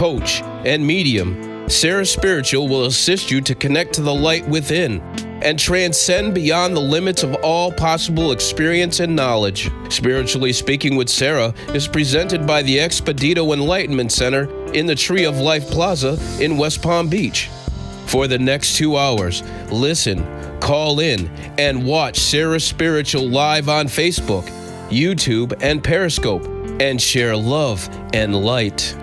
coach, and medium, Sarah Spiritual will assist you to connect to the light within and transcend beyond the limits of all possible experience and knowledge. Spiritually Speaking with Sarah is presented by the Expedito Enlightenment Center in the Tree of Life Plaza in West Palm Beach. For the next 2 hours, listen, call in, and watch Sarah Spiritual live on Facebook, YouTube, and Periscope, and share love and light.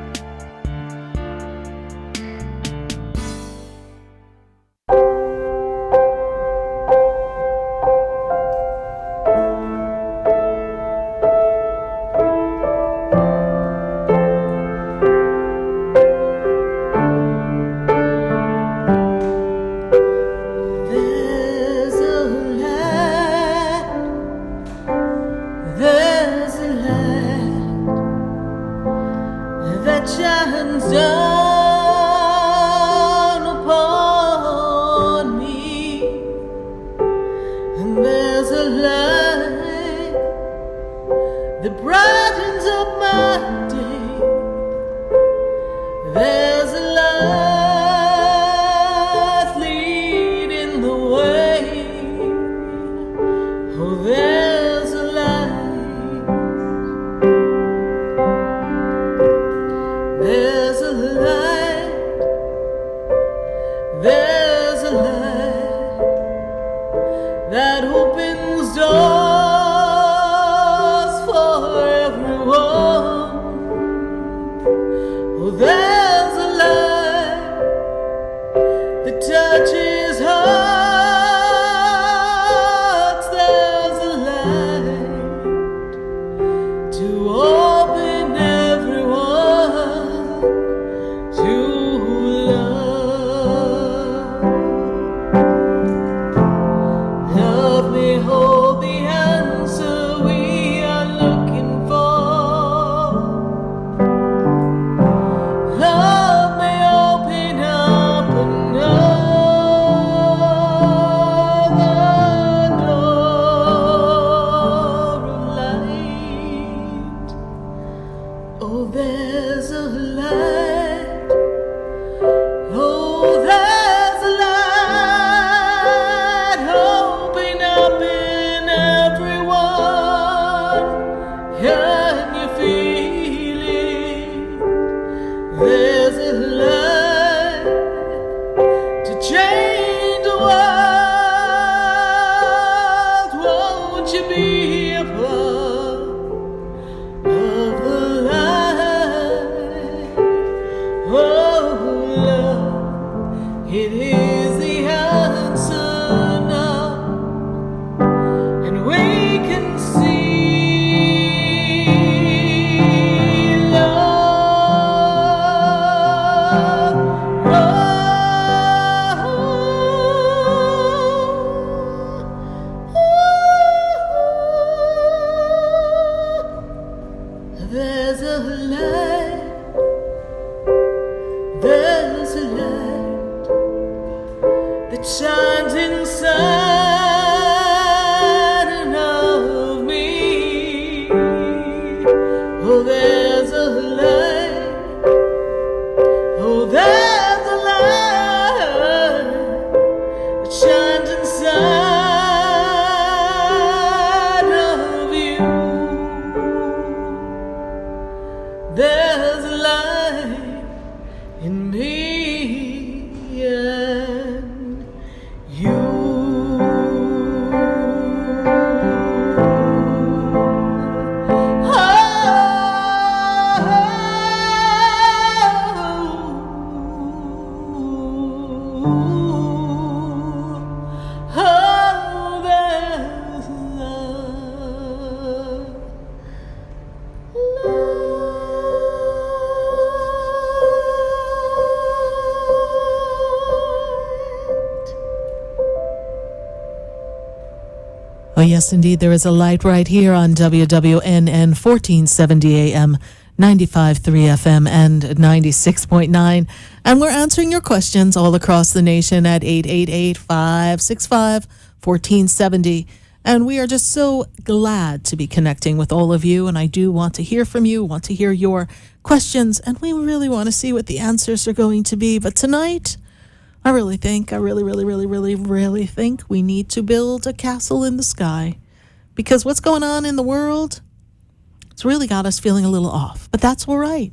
Oh, yes, indeed. There is a light right here on WWNN 1470 AM, 95.3 FM, and 96.9. And we're answering your questions all across the nation at 888-565-1470. And we are just so glad to be connecting with all of you. And I do want to hear from you, want to hear your questions, and we really want to see what the answers are going to be. But tonight, I really think we need to build a castle in the sky. Because what's going on in the world, it's really got us feeling a little off. But that's all right.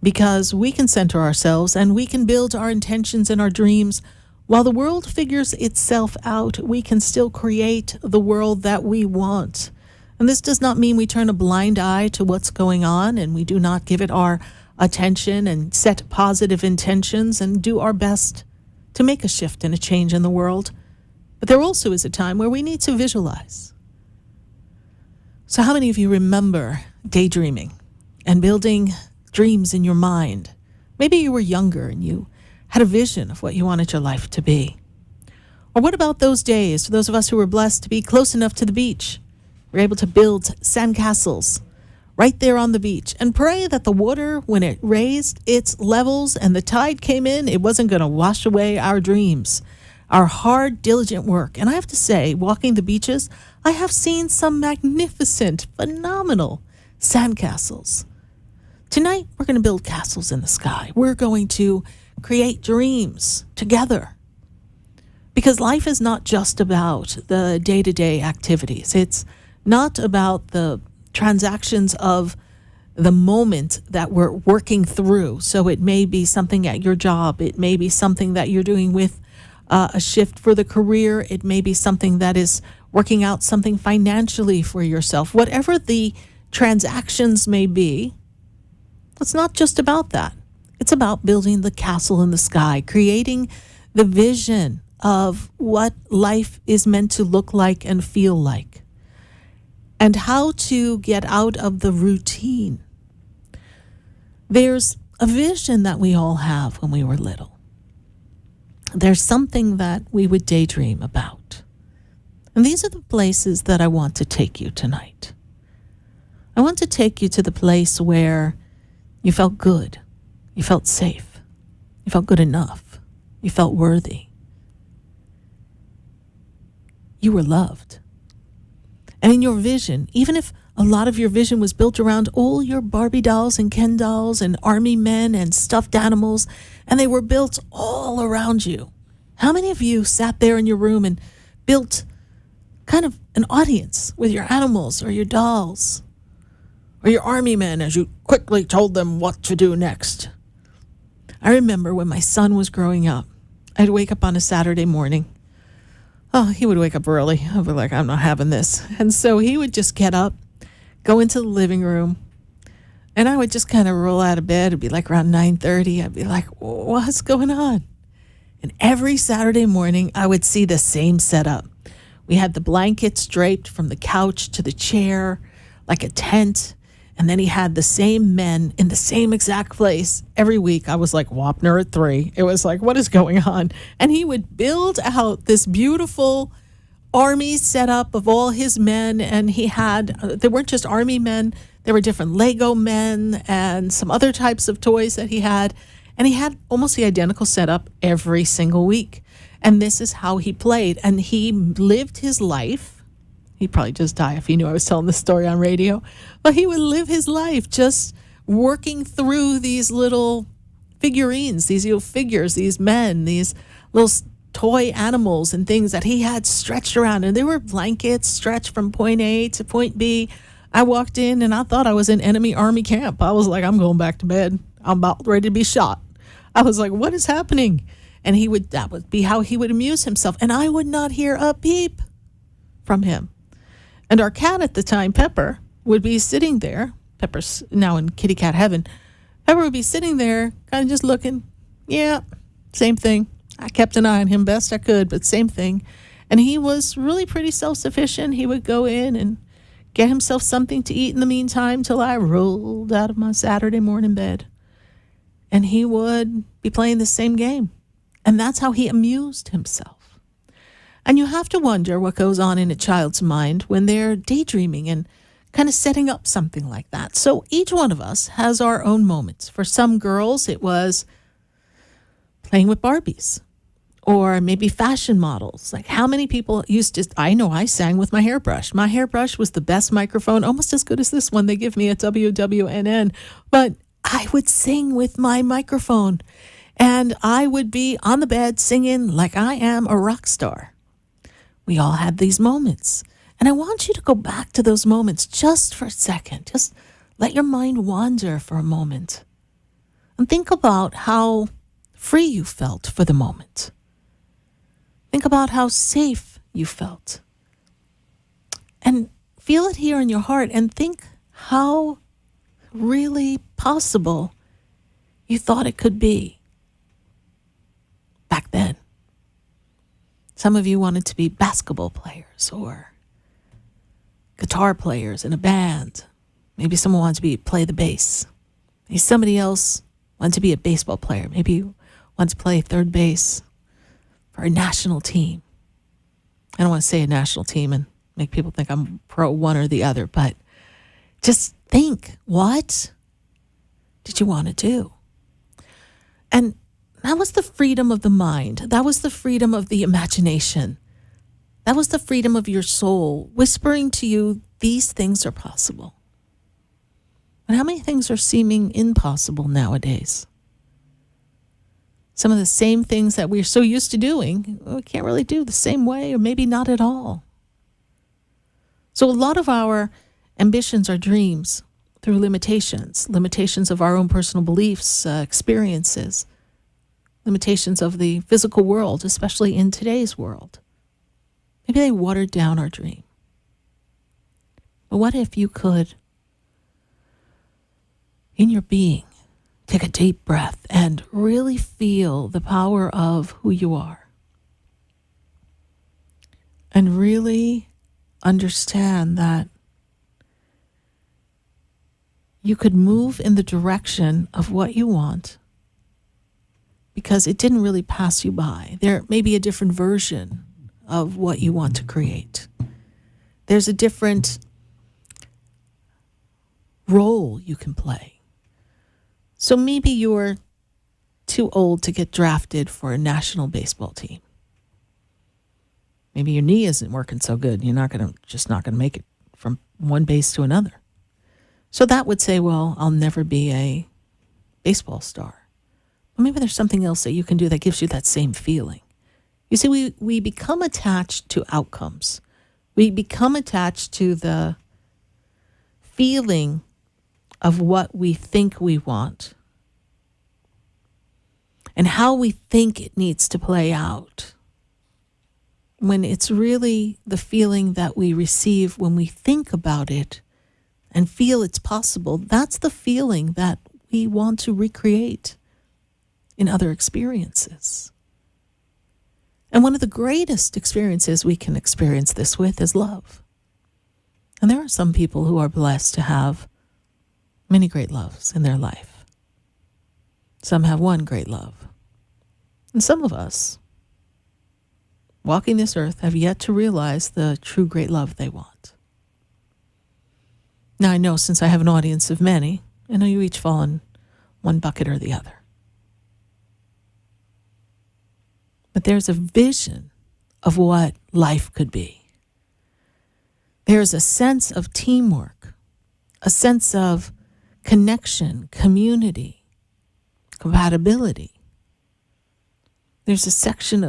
Because we can center ourselves and we can build our intentions and our dreams. While the world figures itself out, we can still create the world that we want. And this does not mean we turn a blind eye to what's going on and we do not give it our attention and set positive intentions and do our best to make a shift and a change in the world. But there also is a time where we need to visualize. So how many of you remember daydreaming and building dreams in your mind? Maybe you were younger and you had a vision of what you wanted your life to be. Or what about those days, for those of us who were blessed to be close enough to the beach, we're able to build sandcastles right there on the beach and pray that the water, when it raised its levels and the tide came in, it wasn't going to wash away our dreams, our hard, diligent work. And I have to say, walking the beaches, I have seen some magnificent, phenomenal sandcastles. Tonight, we're going to build castles in the sky. We're going to create dreams together. Because life is not just about the day-to-day activities. It's not about the transactions of the moment that we're working through. So it may be something at your job. It may be something that you're doing with a shift for the career. It may be something that is working out something financially for yourself. Whatever the transactions may be, it's not just about that. It's about building the castle in the sky, creating the vision of what life is meant to look like and feel like, and how to get out of the routine. There's a vision that we all have when we were little. There's something that we would daydream about. And these are the places that I want to take you tonight. I want to take you to the place where you felt good. You felt safe. You felt good enough. You felt worthy. You were loved. And in your vision, even if a lot of your vision was built around all your Barbie dolls and Ken dolls and army men and stuffed animals, and they were built all around you, how many of you sat there in your room and built kind of an audience with your animals or your dolls or your army men as you quickly told them what to do next? I remember when my son was growing up, I'd wake up on a Saturday morning. Oh, he would wake up early. I'd be like, I'm not having this. And so he would just get up, go into the living room, and I would just kind of roll out of bed. It'd be like around 9:30. I'd be like, what's going on? And every Saturday morning, I would see the same setup. We had the blankets draped from the couch to the chair, like a tent. And then he had the same men in the same exact place every week. I was like, Wapner at 3. It was like, what is going on? And he would build out this beautiful army setup of all his men. And he had, they weren't just army men. There were different Lego men and some other types of toys that he had. And he had almost the identical setup every single week. And this is how he played. And he lived his life. He'd probably just die if he knew I was telling this story on radio. But he would live his life just working through these little figurines, these little figures, these men, these little toy animals and things that he had stretched around. And there were blankets stretched from point A to point B. I walked in and I thought I was in enemy army camp. I was like, I'm going back to bed. I'm about ready to be shot. I was like, what is happening? And that would be how he would amuse himself. And I would not hear a peep from him. And our cat at the time, Pepper, would be sitting there. Pepper's now in kitty cat heaven. Pepper would be sitting there, kind of just looking. Yeah, same thing. I kept an eye on him best I could, but same thing. And he was really pretty self-sufficient. He would go in and get himself something to eat in the meantime till I rolled out of my Saturday morning bed. And he would be playing the same game. And that's how he amused himself. And you have to wonder what goes on in a child's mind when they're daydreaming and kind of setting up something like that. So each one of us has our own moments. For some girls, it was playing with Barbies Or maybe fashion models. Like how many people used to, I know I sang with my hairbrush. My hairbrush was the best microphone, almost as good as this one they give me at WWNN. But I would sing with my microphone and I would be on the bed singing like I am a rock star. We all had these moments. And I want you to go back to those moments just for a second. Just let your mind wander for a moment. And think about how free you felt for the moment. Think about how safe you felt. And feel it here in your heart and think how really possible you thought it could be back then. Some of you wanted to be basketball players or guitar players in a band. Maybe someone wanted to play the bass. Maybe somebody else wanted to be a baseball player. Maybe you wanted to play third base for a national team. I don't want to say a national team and make people think I'm pro one or the other, but just think, what did you want to do? And that was the freedom of the mind. That was the freedom of the imagination. That was the freedom of your soul whispering to you, these things are possible. And how many things are seeming impossible nowadays? Some of the same things that we're so used to doing, we can't really do the same way, or maybe not at all. So a lot of our ambitions are dreams through limitations of our own personal beliefs, experiences, limitations of the physical world, especially in today's world. Maybe they watered down our dream. But what if you could, in your being, take a deep breath and really feel the power of who you are. And really understand that you could move in the direction of what you want because it didn't really pass you by. There may be a different version of what you want to create. There's a different role you can play. So maybe you're too old to get drafted for a national baseball team. Maybe your knee isn't working so good. You're not going to make it from one base to another. So that would say, well, I'll never be a baseball star. Well, maybe there's something else that you can do that gives you that same feeling. You see, we become attached to outcomes. We become attached to the feeling of what we think we want and how we think it needs to play out, when it's really the feeling that we receive when we think about it and feel it's possible. That's the feeling that we want to recreate in other experiences. And one of the greatest experiences we can experience this with is love. And there are some people who are blessed to have many great loves in their life. Some have one great love. And some of us, walking this earth, have yet to realize the true great love they want. Now, I know since I have an audience of many, I know you each fall in one bucket or the other. But there's a vision of what life could be. There's a sense of teamwork, a sense of connection, community, compatibility. There's a section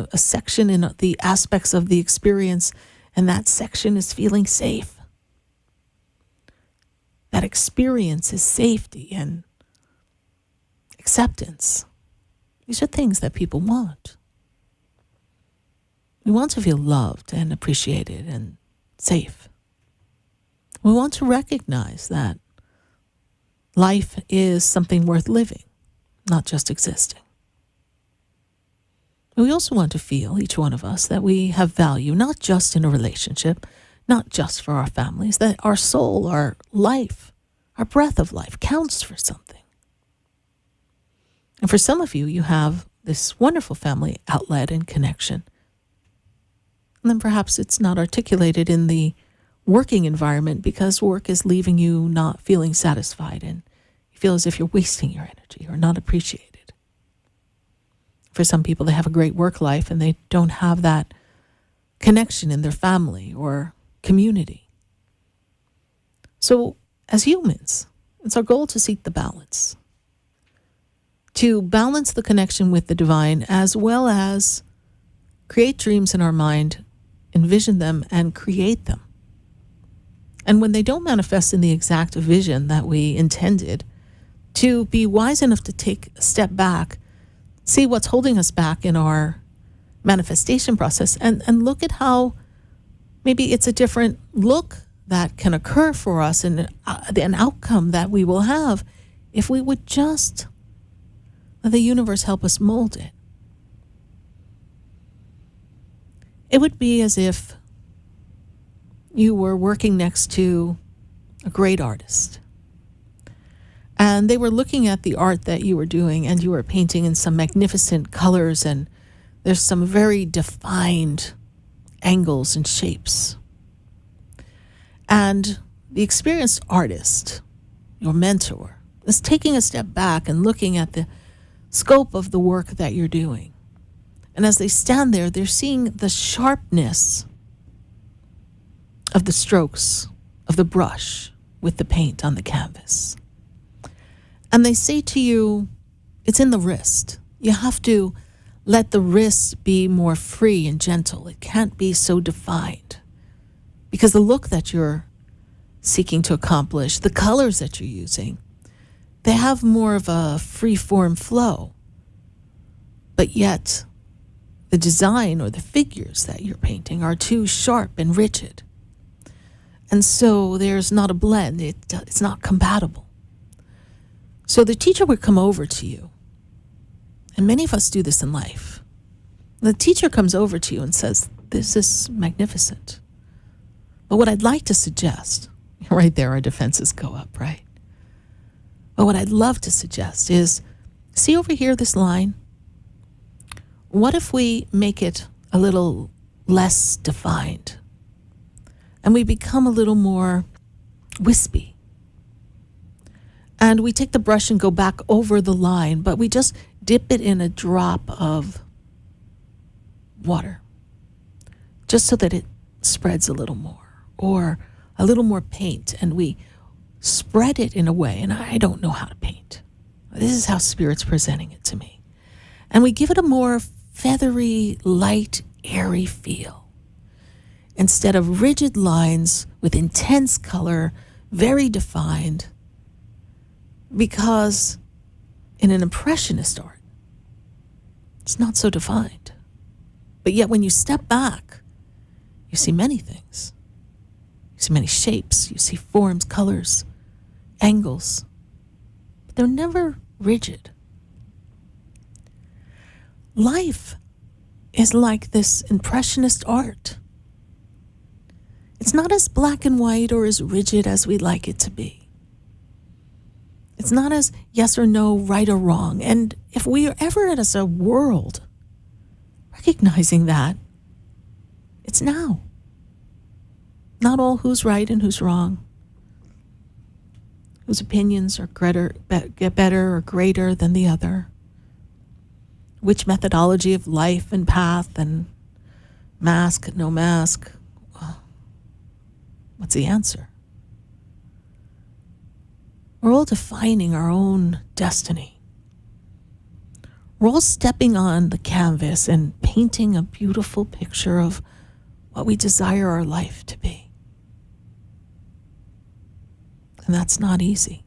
in the aspects of the experience, and that section is feeling safe. That experience is safety and acceptance. These are things that people want. We want to feel loved and appreciated and safe. We want to recognize that life is something worth living, not just existing. We also want to feel, each one of us, that we have value, not just in a relationship, not just for our families, that our soul, our life, our breath of life counts for something. And for some of you, you have this wonderful family outlet and connection. And then perhaps it's not articulated in the working environment because work is leaving you not feeling satisfied and you feel as if you're wasting your energy or not appreciated. For some people, they have a great work life and they don't have that connection in their family or community. So as humans, it's our goal to seek the balance. To balance the connection with the divine, as well as create dreams in our mind, envision them, and create them. And when they don't manifest in the exact vision that we intended, to be wise enough to take a step back, see what's holding us back in our manifestation process, and look at how maybe it's a different look that can occur for us and an outcome that we will have if we would just let the universe help us mold it. It would be as if you were working next to a great artist, and they were looking at the art that you were doing, and you were painting in some magnificent colors, and there's some very defined angles and shapes. And the experienced artist, your mentor, is taking a step back and looking at the scope of the work that you're doing. And as they stand there, they're seeing the sharpness of the strokes of the brush with the paint on the canvas. And they say to you, it's in the wrist. You have to let the wrist be more free and gentle. It can't be so defined. Because the look that you're seeking to accomplish, the colors that you're using, they have more of a free-form flow. But yet, the design or the figures that you're painting are too sharp and rigid. And so there's not a blend. It's not compatible. So the teacher would come over to you. And many of us do this in life. The teacher comes over to you and says, this is magnificent. But what I'd like to suggest, right there, our defenses go up, right? But what I'd love to suggest is, see over here this line? What if we make it a little less defined? And we become a little more wispy. And we take the brush and go back over the line, but we just dip it in a drop of water, just so that it spreads a little more, or a little more paint, and we spread it in a way, and I don't know how to paint. This is how Spirit's presenting it to me. And we give it a more feathery, light, airy feel. Instead of rigid lines with intense color, very defined, because in an impressionist art, it's not so defined. But yet when you step back, you see many things. You see many shapes, you see forms, colors, angles. But they're never rigid. Life is like this impressionist art. It's not as black and white or as rigid as we'd like it to be. It's not as yes or no, right or wrong. And if we are ever as a world recognizing that, it's now. Not all who's right and who's wrong, whose opinions are get better or greater than the other, which methodology of life and path and mask, no mask. What's the answer? We're all defining our own destiny. We're all stepping on the canvas and painting a beautiful picture of what we desire our life to be. And that's not easy.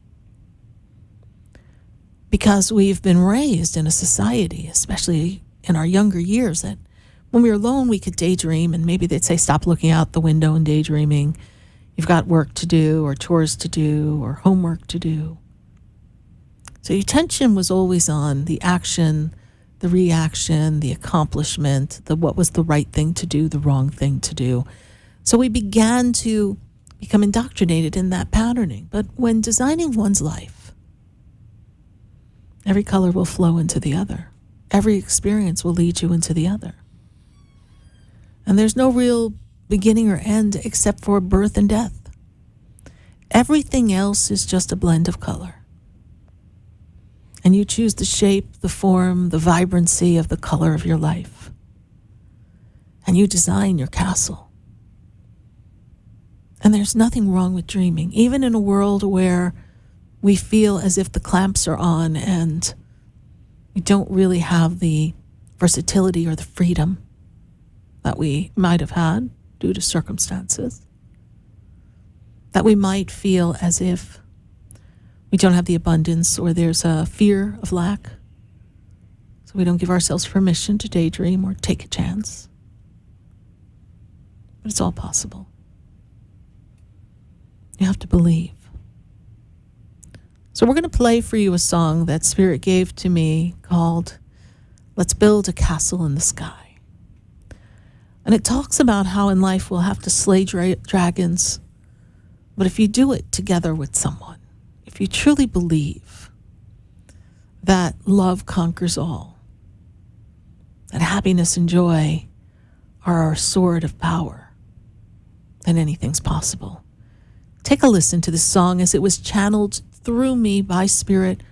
Because we've been raised in a society, especially in our younger years, that when we were alone, we could daydream, and maybe they'd say, stop looking out the window and daydreaming. You've got work to do, or chores to do, or homework to do. So your attention was always on the action, the reaction, the accomplishment, what was the right thing to do, the wrong thing to do. So we began to become indoctrinated in that patterning. But when designing one's life, every color will flow into the other. Every experience will lead you into the other. And there's no real beginning or end except for birth and death. Everything else is just a blend of color. And you choose the shape, the form, the vibrancy of the color of your life. And you design your castle. And there's nothing wrong with dreaming, even in a world where we feel as if the clamps are on and we don't really have the versatility or the freedom that we might have had due to circumstances. That we might feel as if we don't have the abundance or there's a fear of lack. So we don't give ourselves permission to daydream or take a chance. But it's all possible. You have to believe. So we're going to play for you a song that Spirit gave to me called Let's Build a Castle in the Sky. And it talks about how in life we'll have to slay dragons, but if you do it together with someone, if you truly believe that love conquers all, that happiness and joy are our sword of power, then anything's possible. Take a listen to this song as it was channeled through me by Spirit.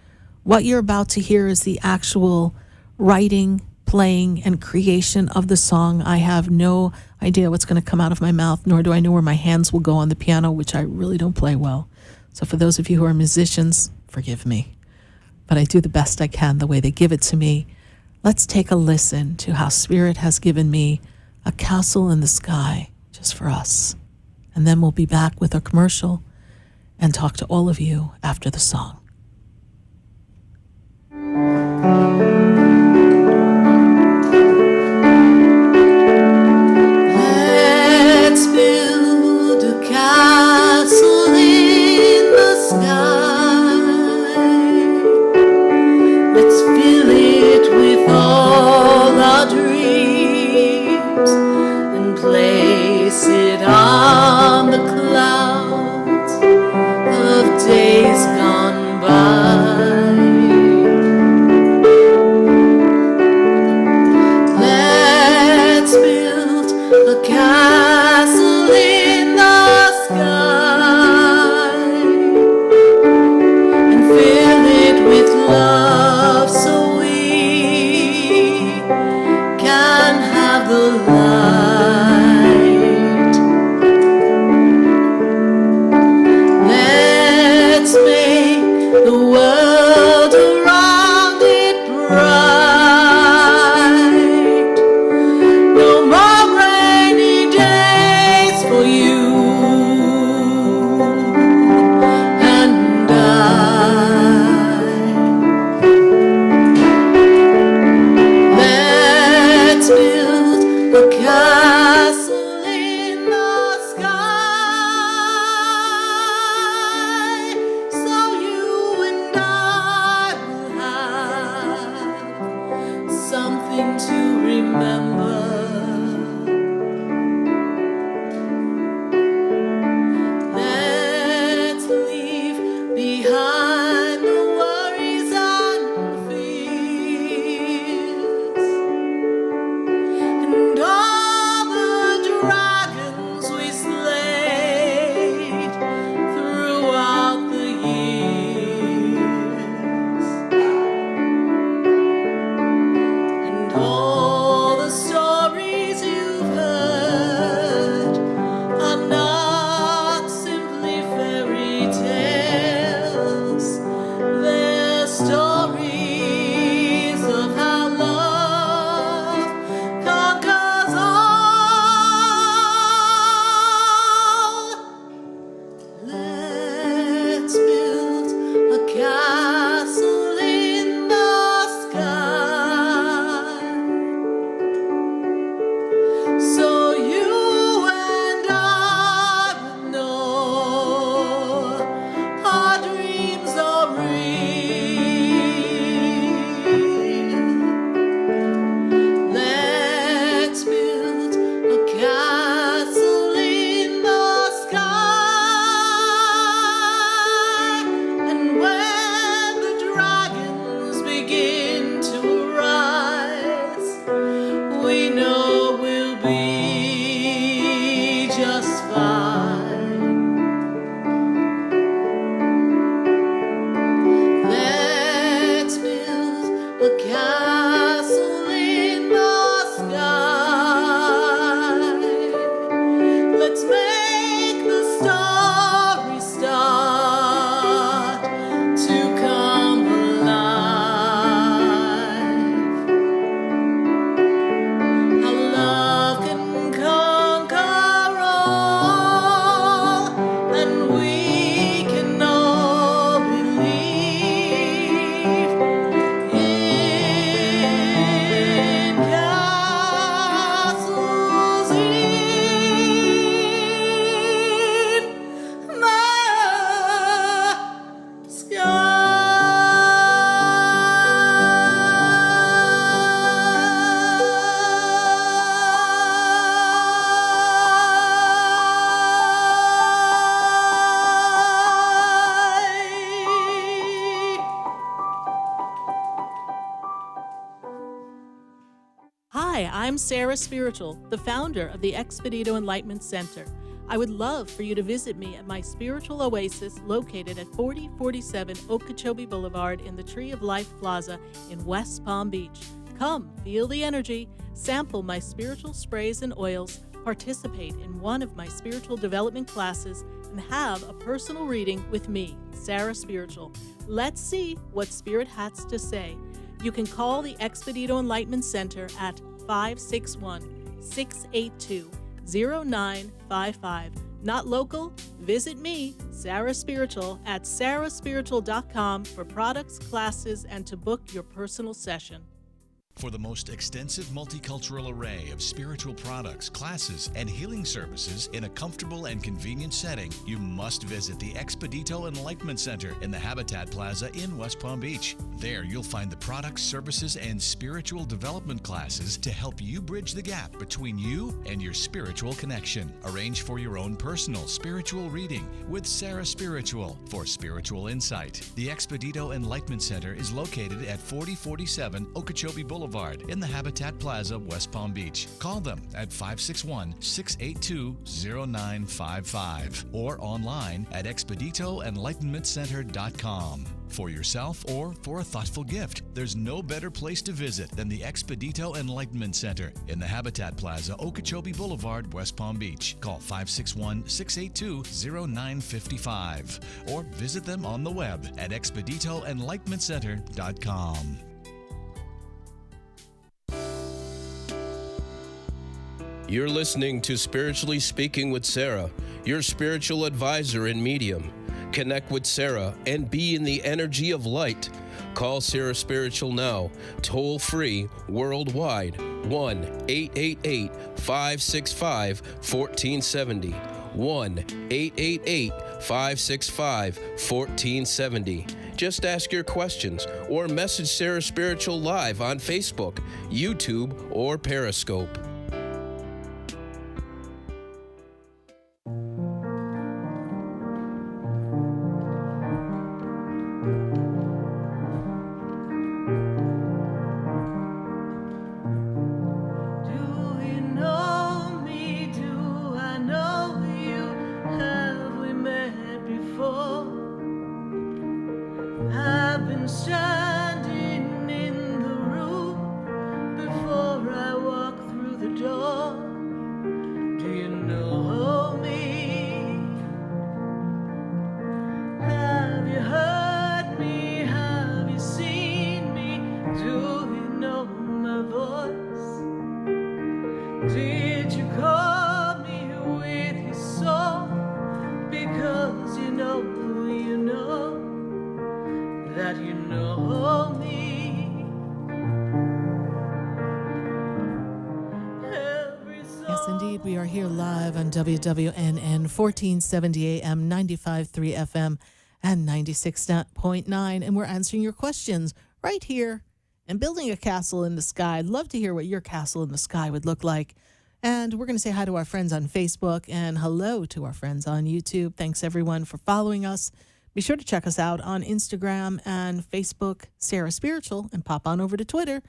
What you're about to hear is the actual writing, playing, and creation of the song. I have no idea what's going to come out of my mouth, nor do I know where my hands will go on the piano, which I really don't play well. So for those of you who are musicians, forgive me. But I do the best I can the way they give it to me. Let's take a listen to how Spirit has given me a castle in the sky just for us. And then we'll be back with a commercial and talk to all of you after the song. Let's build a castle in the sky. Let's fill it with all our dreams and place it on the clouds of days gone by. Let's build a castle in the sky and fill it with love so we can have the light. Let's make the world around it bright. No more rainy days for you and I. Let's build a castle in the sky, so you and I will have something to remember. Let's leave behind the worries and fears and all the dragons we slayed throughout the years, and all the stories Hi, I'm Sarah Spiritual, the founder of the Expedito Enlightenment Center. I would love for you to visit me at my spiritual oasis located at 4047 Okeechobee Boulevard in the Tree of Life Plaza in West Palm Beach. Come, feel the energy, sample my spiritual sprays and oils, participate in one of my spiritual development classes, and have a personal reading with me, Sarah Spiritual. Let's see what Spirit has to say. You can call the Expedito Enlightenment Center at 561-682-0955. Not local? Visit me, Sarah Spiritual, at sarahspiritual.com for products, classes, and to book your personal session. For the most extensive multicultural array of spiritual products, classes, and healing services in a comfortable and convenient setting, you must visit the Expedito Enlightenment Center in the Habitat Plaza in West Palm Beach. There, you'll find the products, services, and spiritual development classes to help you bridge the gap between you and your spiritual connection. Arrange for your own personal spiritual reading with Sarah Spiritual for spiritual insight. The Expedito Enlightenment Center is located at 4047 Okeechobee Boulevard in the Habitat Plaza, West Palm Beach. Call them at 561-682-0955 or online at expeditoenlightenmentcenter.com. For yourself or for a thoughtful gift, there's no better place to visit than the Expedito Enlightenment Center in the Habitat Plaza, Okeechobee Boulevard, West Palm Beach. Call 561-682-0955 or visit them on the web at expeditoenlightenmentcenter.com. You're listening to Spiritually Speaking with Sarah, your spiritual advisor and medium. Connect with Sarah and be in the energy of light. Call Sarah Spiritual now, toll free, worldwide, 1-888-565-1470. 1-888-565-1470. Just ask your questions or message Sarah Spiritual live on Facebook, YouTube, or Periscope. WWNN 1470 AM, 95.3 FM, and 96.9. And we're answering your questions right here and building a castle in the sky. I'd love to hear what your castle in the sky would look like. And we're going to say hi to our friends on Facebook and hello to our friends on YouTube. Thanks, everyone, for following us. Be sure to check us out on Instagram and Facebook, Sarah Spiritual, and pop on over to Twitter.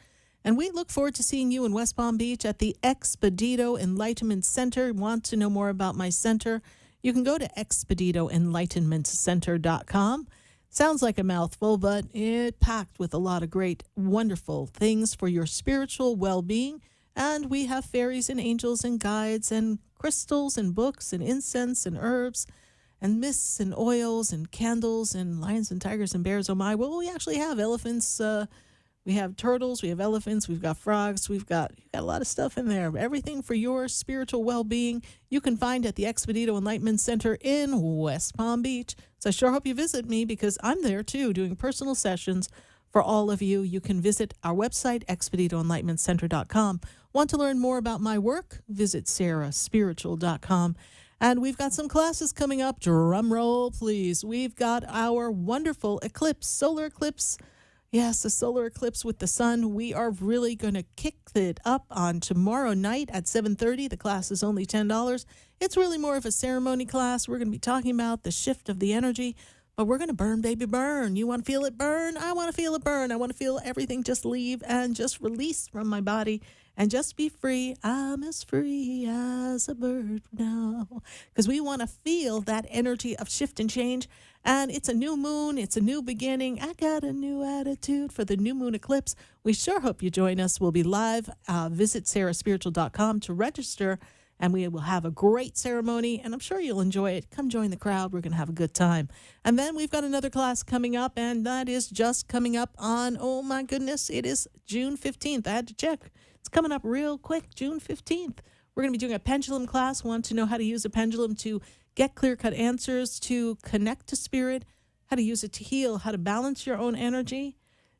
And we look forward to seeing you in West Palm Beach at the Expedito Enlightenment Center. Want to know more about my center? You can go to expeditoenlightenmentcenter.com. Sounds like a mouthful, but it's packed with a lot of great, wonderful things for your spiritual well-being. And we have fairies and angels and guides and crystals and books and incense and herbs and mists and oils and candles and lions and tigers and bears. Oh my, well, we actually have elephants. We have turtles, we have elephants, we've got frogs, you've got a lot of stuff in there. Everything for your spiritual well-being you can find at the Expedito Enlightenment Center in West Palm Beach. So I sure hope you visit me because I'm there too doing personal sessions for all of you. You can visit our website, expeditoenlightenmentcenter.com. Want to learn more about my work? Visit sarahspiritual.com. And we've got some classes coming up. Drum roll, please. We've got our wonderful eclipse, solar eclipse. Yes, a solar eclipse with the sun. We are really going to kick it up on tomorrow night at 7:30. The class is only $10. It's really more of a ceremony class. We're going to be talking about the shift of the energy, But we're going to burn, baby, burn. You want to feel it burn? I want to feel it burn. I want to feel everything just leave and just release from my body and just be free. I'm as free as a bird now. Because we want to feel that energy of shift and change. And it's a new moon. It's a new beginning. I got a new attitude for the new moon eclipse. We sure hope you join us. We'll be live. Visit sarahspiritual.com to register. And we will have a great ceremony, and I'm sure you'll enjoy it. Come join the crowd. We're going to have a good time. And then we've got another class coming up, and that is just coming up on, oh my goodness, it is June 15th. I had to check. It's coming up real quick, June 15th. We're going to be doing a pendulum class. Want to know how to use a pendulum to get clear-cut answers, to connect to spirit, how to use it to heal, how to balance your own energy.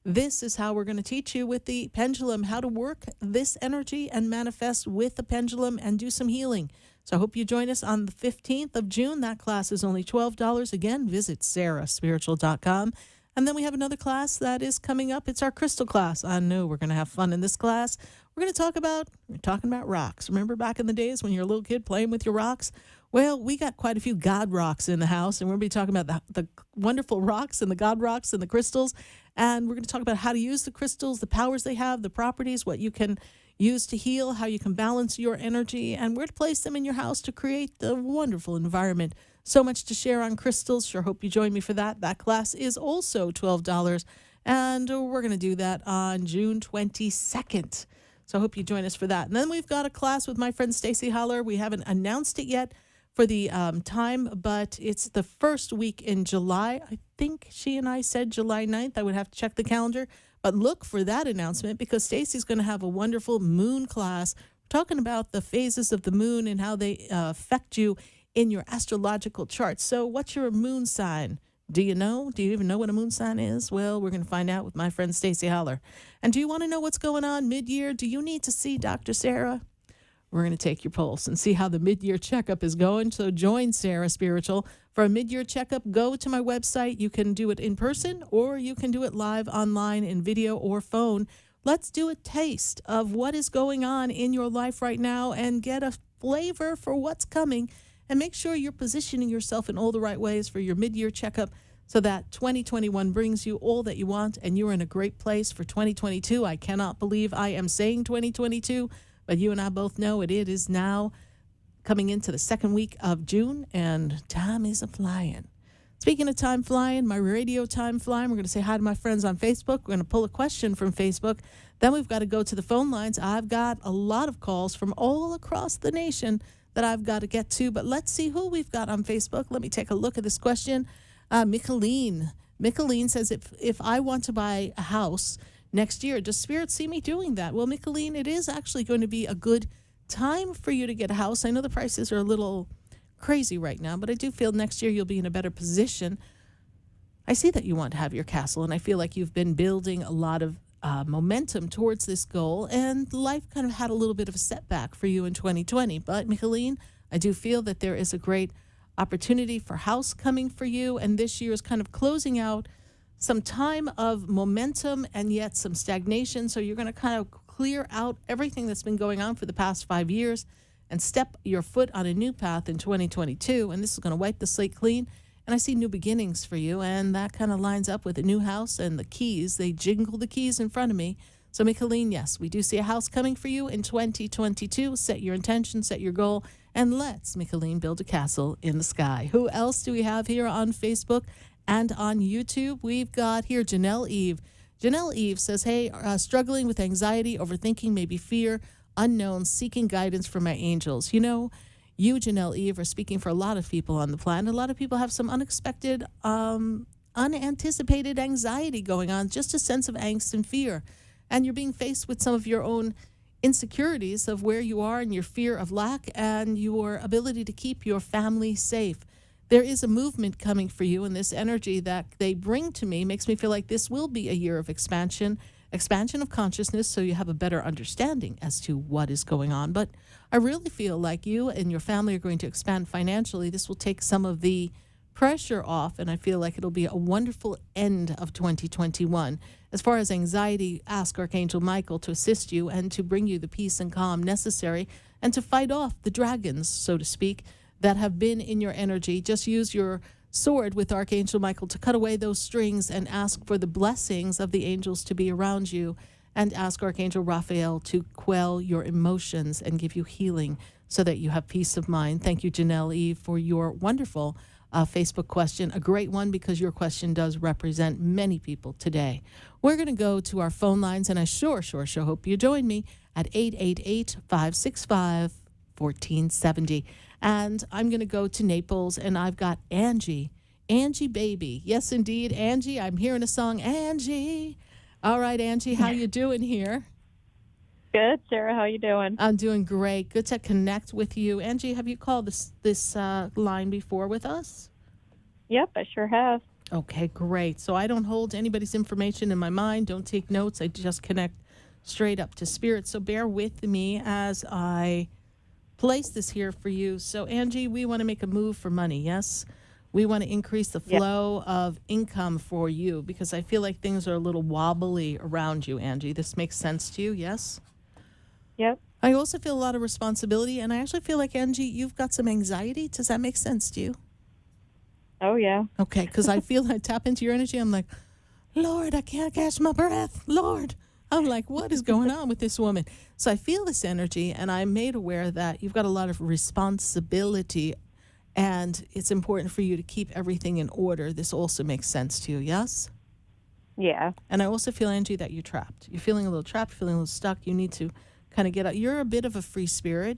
This is how we're going to teach you with the pendulum, how to work this energy and manifest with the pendulum and do some healing. So I hope you join us on the 15th of June. That class is only $12. Again, visit sarahspiritual.com. And then we have another class that is coming up. It's our crystal class. I know we're going to have fun in this class. We're going to we're talking about rocks. Remember back in the days when you're a little kid playing with your rocks? Well, we got quite a few God rocks in the house, and we're going to be talking about the wonderful rocks and the God rocks and the crystals. And we're going to talk about how to use the crystals, the powers they have, the properties, what you can use to heal, how you can balance your energy, and where to place them in your house to create the wonderful environment. So much to share on crystals. Sure hope you join me for that. That class is also $12, and we're going to do that on June 22nd. So I hope you join us for that. And then we've got a class with my friend Stacy Holler. We haven't announced it yet for the time, but it's the first week in July. I think she and I said July 9th. I would have to check the calendar. But look for that announcement because Stacy's going to have a wonderful moon class talking about the phases of the moon and how they affect you in your astrological chart. So what's your moon sign? Do you know? Do you even know what a moon sign is? Well, we're going to find out with my friend Stacy Holler. And do you want to know what's going on mid-year? Do you need to see Dr. Sarah? We're going to take your pulse and see how the mid-year checkup is going. So join Sarah Spiritual for a mid-year checkup. Go to my website. You can do it in person or you can do it live online in video or phone. Let's do a taste of what is going on in your life right now and get a flavor for what's coming. And make sure you're positioning yourself in all the right ways for your mid-year checkup so that 2021 brings you all that you want and you're in a great place for 2022. I cannot believe I am saying 2022, but you and I both know it is now coming into the second week of June, and time is a-flying. Speaking of time flying, my radio time flying, we're going to say hi to my friends on Facebook. We're going to pull a question from Facebook. Then we've got to go to the phone lines. I've got a lot of calls from all across the nation that I've got to get to, but let's see who we've got on Facebook. Let me take a look at this question. Micheline says, if I want to buy a house next year, does Spirit see me doing that? Well, Micheline, it is actually going to be a good time for you to get a house. I know the prices are a little crazy right now, but I do feel next year you'll be in a better position. I see that you want to have your castle, and I feel like you've been building a lot of momentum towards this goal, and life kind of had a little bit of a setback for you in 2020. But Micheline, I do feel that there is a great opportunity for house coming for you, and this year is kind of closing out some time of momentum and yet some stagnation. So you're going to kind of clear out everything that's been going on for the past 5 years and step your foot on a new path in 2022, and this is going to wipe the slate clean. And I see new beginnings for you, and that kind of lines up with a new house and the keys. They jingle the keys in front of me. So, Micheline, yes, we do see a house coming for you in 2022. Set your intention, set your goal, and let's, Micheline, build a castle in the sky. Who else do we have here on Facebook and on YouTube? We've got here Janelle Eve. Janelle Eve says, hey, struggling with anxiety, overthinking, maybe fear, unknown, seeking guidance from my angels. You know, you, Janelle Eve, are speaking for a lot of people on the planet. A lot of people have some unexpected, unanticipated anxiety going on, just a sense of angst and fear. And you're being faced with some of your own insecurities of where you are and your fear of lack and your ability to keep your family safe. There is a movement coming for you, and this energy that they bring to me makes me feel like this will be a year of expansion of consciousness, so you have a better understanding as to what is going on. But I really feel like you and your family are going to expand financially. This will take some of the pressure off, and I feel like it'll be a wonderful end of 2021. As far as anxiety, ask Archangel Michael to assist you and to bring you the peace and calm necessary and to fight off the dragons, so to speak, that have been in your energy. Just use your sword with Archangel Michael to cut away those strings and ask for the blessings of the angels to be around you, and ask Archangel Raphael to quell your emotions and give you healing so that you have peace of mind. Thank you, Janelle E., for your wonderful Facebook question. A great one, because your question does represent many people today. We're going to go to our phone lines, and I sure hope you join me at 888-565-1470. And I'm going to go to Naples, and I've got Angie. Angie, baby. Yes, indeed, Angie. I'm hearing a song, Angie. All right, Angie, how you doing here? Good, Sarah. How you doing? I'm doing great. Good to connect with you. Angie, have you called this line before with us? Yep, I sure have. Okay, great. So I don't hold anybody's information in my mind. Don't take notes. I just connect straight up to spirit. So bear with me as I place this here for you. So, Angie, we want to make a move for money, yes? We want to increase the flow of income for you, because I feel like things are a little wobbly around you, Angie. This makes sense to you, yes? Yep. I also feel a lot of responsibility, and I actually feel like, Angie, you've got some anxiety. Does that make sense to you? Oh, yeah. Okay, because I feel I tap into your energy. I'm like, Lord, I can't catch my breath. Lord. I'm like, what is going on with this woman? So I feel this energy, and I'm made aware that you've got a lot of responsibility, and it's important for you to keep everything in order. This also makes sense to you, yes? Yeah. And I also feel, Angie, that you're trapped. You're feeling a little trapped, feeling a little stuck. You need to kind of get out. You're a bit of a free spirit,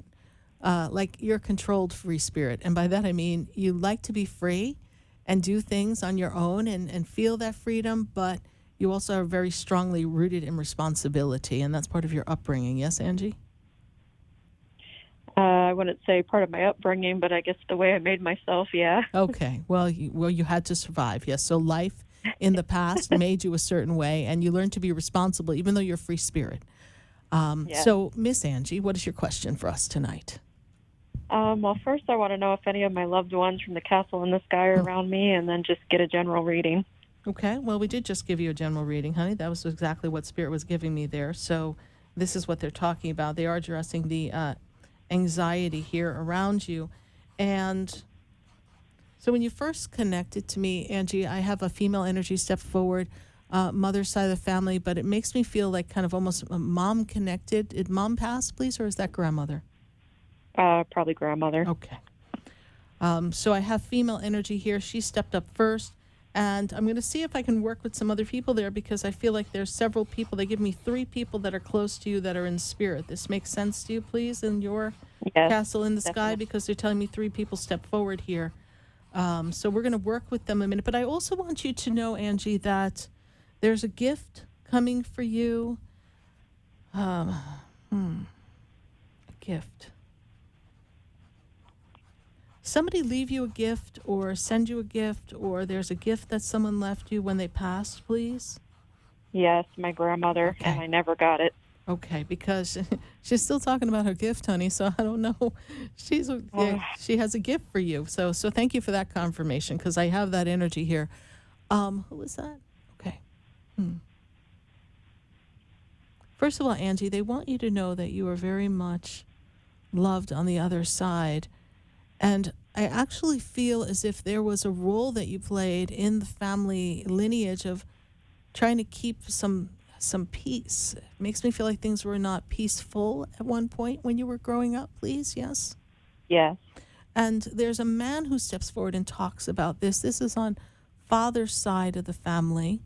like you're a controlled free spirit. And by that I mean you like to be free and do things on your own and feel that freedom, but you also are very strongly rooted in responsibility, and that's part of your upbringing. Yes, Angie? I wouldn't say part of my upbringing, but I guess the way I made myself, yeah. Okay. Well, you had to survive. Yes. So life in the past made you a certain way, and you learned to be responsible, even though you're a free spirit. So, Miss Angie, what is your question for us tonight? Well, first I want to know if any of my loved ones from the castle in the sky are around me, and then just get a general reading. Okay. Well, we did just give you a general reading, honey. That was exactly what Spirit was giving me there. So this is what they're talking about. They are addressing the anxiety here around you. And so when you first connected to me, Angie, I have a female energy step forward, mother's side of the family, but it makes me feel like kind of almost a mom connected. Did mom pass, please, or is that grandmother? Probably grandmother. Okay. So I have female energy here. She stepped up first. And I'm going to see if I can work with some other people there, because I feel like there's several people. They give me 3 people that are close to you that are in spirit. This makes sense to you, please, in your castle in the sky, because they're telling me 3 people step forward here. So we're going to work with them a minute. But I also want you to know, Angie, that there's a gift coming for you. A gift. Somebody leave you a gift or send you a gift, or there's a gift that someone left you when they passed, please? Yes, my grandmother, Okay. and I never got it. Okay, because she's still talking about her gift, honey, so I don't know. She has a gift for you. So thank you for that confirmation, because I have that energy here. Who is that? Okay. First of all, Angie, they want you to know that you are very much loved on the other side. And I actually feel as if there was a role that you played in the family lineage of trying to keep some peace. It makes me feel like things were not peaceful at one point when you were growing up, please, yes? Yes. And there's a man who steps forward and talks about this. This is on father's side of the family.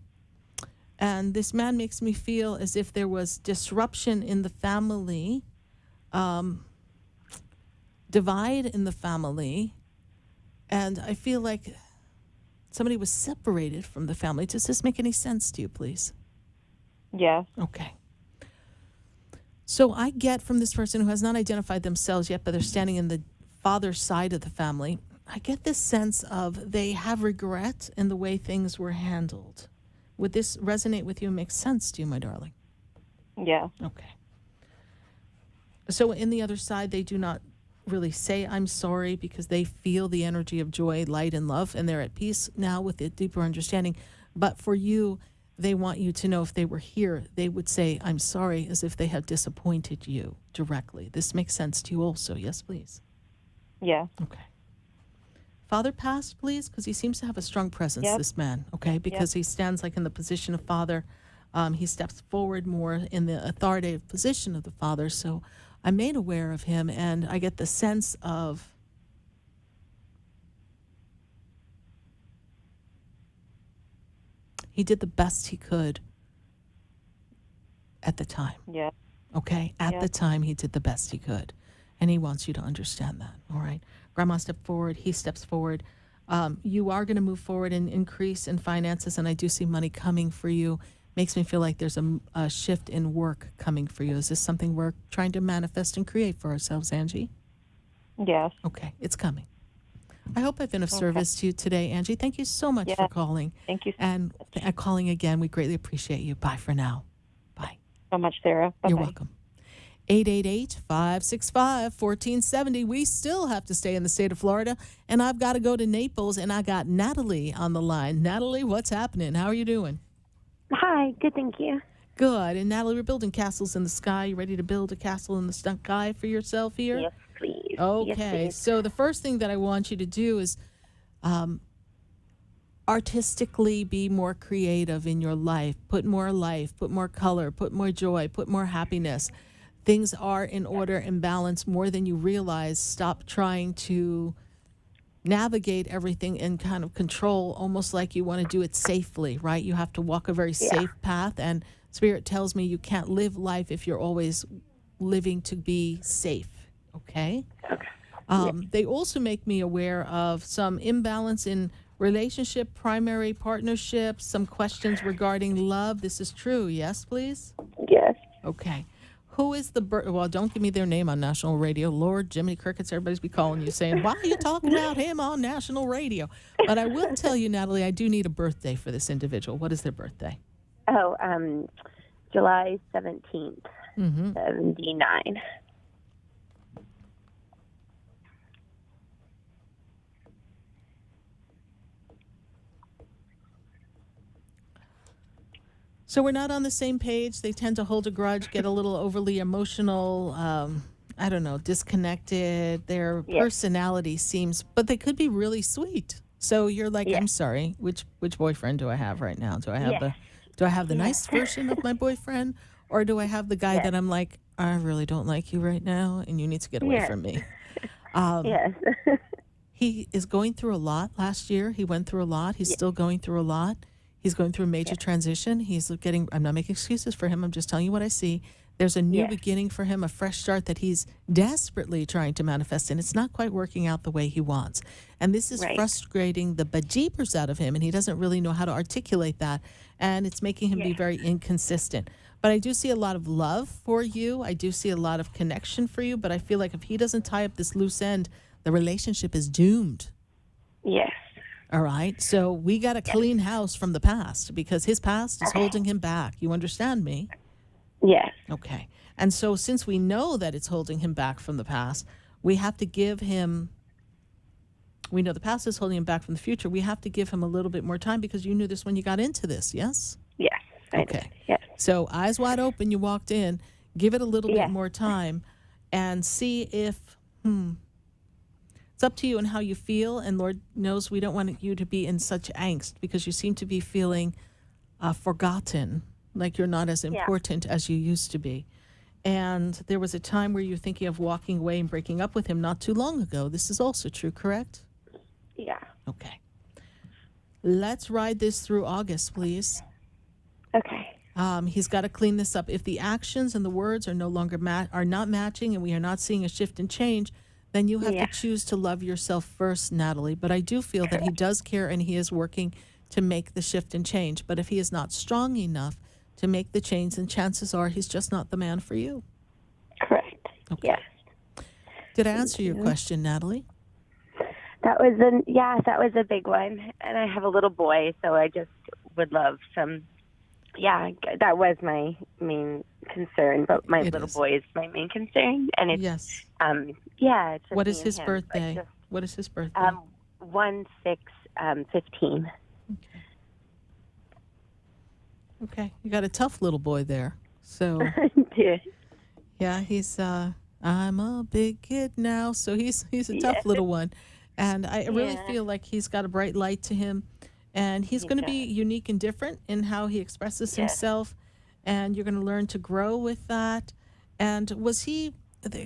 And this man makes me feel as if there was disruption in the family, divide in the family, and I feel like somebody was separated from the family. Does this make any sense to you, please? Yes. Okay. So I get from this person who has not identified themselves yet, but they're standing in the father's side of the family, I get this sense of they have regret in the way things were handled. Would this resonate with you and make sense to you, my darling? Yeah. Okay. So in the other side, they do not really say I'm sorry, because they feel the energy of joy, light, and love, and they're at peace now with a deeper understanding. But for you, they want you to know if they were here, they would say I'm sorry, as if they have disappointed you directly. This makes sense to you also. Yes, please. Yeah. Okay. father passed, please? Because he seems to have a strong presence, Yep. this man, okay? Because he stands like in the position of father. He steps forward more in the authoritative position of the father. So I'm made aware of him, and I get the sense of he did the best he could at the time. Yeah. Okay? At Yeah. the time, he did the best he could. And he wants you to understand that. All right? Grandma stepped forward. He steps forward. You are going to move forward and increase in finances, and I do see money coming for you. Makes me feel like there's a shift in work coming for you. Is this something we're trying to manifest and create for ourselves, Angie? Yes. Okay, it's coming. I hope I've been of service to you today, Angie. Thank you so much for Yeah. calling. Thank you And calling again. We greatly appreciate you. Bye for now. Bye. so much, Sarah. Bye-bye. You're welcome. 888-565-1470. We still have to stay in the state of Florida, and I've got to go to Naples, and I got Natalie on the line. Natalie, what's happening? How are you doing? Hi, good, thank you. Good. And Natalie, we're building castles in the sky. You ready to build a castle in the sky for yourself here? Yes, please. Okay. Yes, please. So the first thing that I want you to do is artistically be more creative in your life. Put more color, put more joy, put more happiness. Things are in order and balance more than you realize. Stop trying to navigate everything and kind of control, almost like you want to do it safely, right? You have to walk a very safe path, and Spirit tells me you can't live life if you're always living to be safe, okay? They also make me aware of some imbalance in relationship, primary partnerships, some questions regarding love. This is true, yes, please? Yes. Okay. Who is the well, don't give me their name on national radio. Lord, Jiminy Crickets, everybody's be calling you saying, why are you talking about him on national radio? But I will tell you, Natalie, I do need a birthday for this individual. What is their birthday? Oh, July 17th, 79. So we're not on the same page. They tend to hold a grudge, get a little overly emotional, I don't know, disconnected. Their personality seems, but they could be really sweet. So you're like, I'm sorry, which boyfriend do I have right now? Do I have the nice version of my boyfriend, or do I have the guy that I'm like, I really don't like you right now, and you need to get away from me? Yes. He is going through a lot. Last year, he went through a lot. He's still going through a lot. He's going through a major transition. I'm not making excuses for him. I'm just telling you what I see. There's a new beginning for him, a fresh start that he's desperately trying to manifest, and it's not quite working out the way he wants. And this is frustrating the bejeepers out of him, and he doesn't really know how to articulate that, and it's making him be very inconsistent. But I do see a lot of love for you. I do see a lot of connection for you, but I feel like if he doesn't tie up this loose end, the relationship is doomed. Yes. All right. So we got to clean house from the past because his past is holding him back. You understand me? Yes. Okay. And so since we know that it's holding him back from the past, we have to give him, we know the past is holding him back from the future. We have to give him a little bit more time because you knew this when you got into this, yes? Yes. Okay. Yes. So eyes wide open, you walked in. Give it a little bit more time and see if, it's up to you and how you feel. And Lord knows we don't want you to be in such angst because you seem to be feeling forgotten, like you're not as important as you used to be. And there was a time where you're thinking of walking away and breaking up with him not too long ago. This is also true, correct? Yeah. Okay. Let's ride this through August, please. Okay. He's got to clean this up. If the actions and the words are no longer are not matching and we are not seeing a shift and change, then you have to choose to love yourself first, Natalie. But I do feel that he does care and he is working to make the shift and change. But if he is not strong enough to make the change, then chances are he's just not the man for you. Correct. Okay. Yes. Did I answer your question, Natalie? That was a big one. And I have a little boy, so I just would love some. Yeah, that was my main concern, but my little boy is my main concern, and it's yes. It's just What me is and his him. birthday? Just, What is his birthday? 1/6/15. Okay, you got a tough little boy there. So yeah, he's I'm a big kid now, so he's a tough little one. And I really Yeah. feel like he's got a bright light to him. And he's going to be unique and different in how he expresses himself. And you're going to learn to grow with that. And was he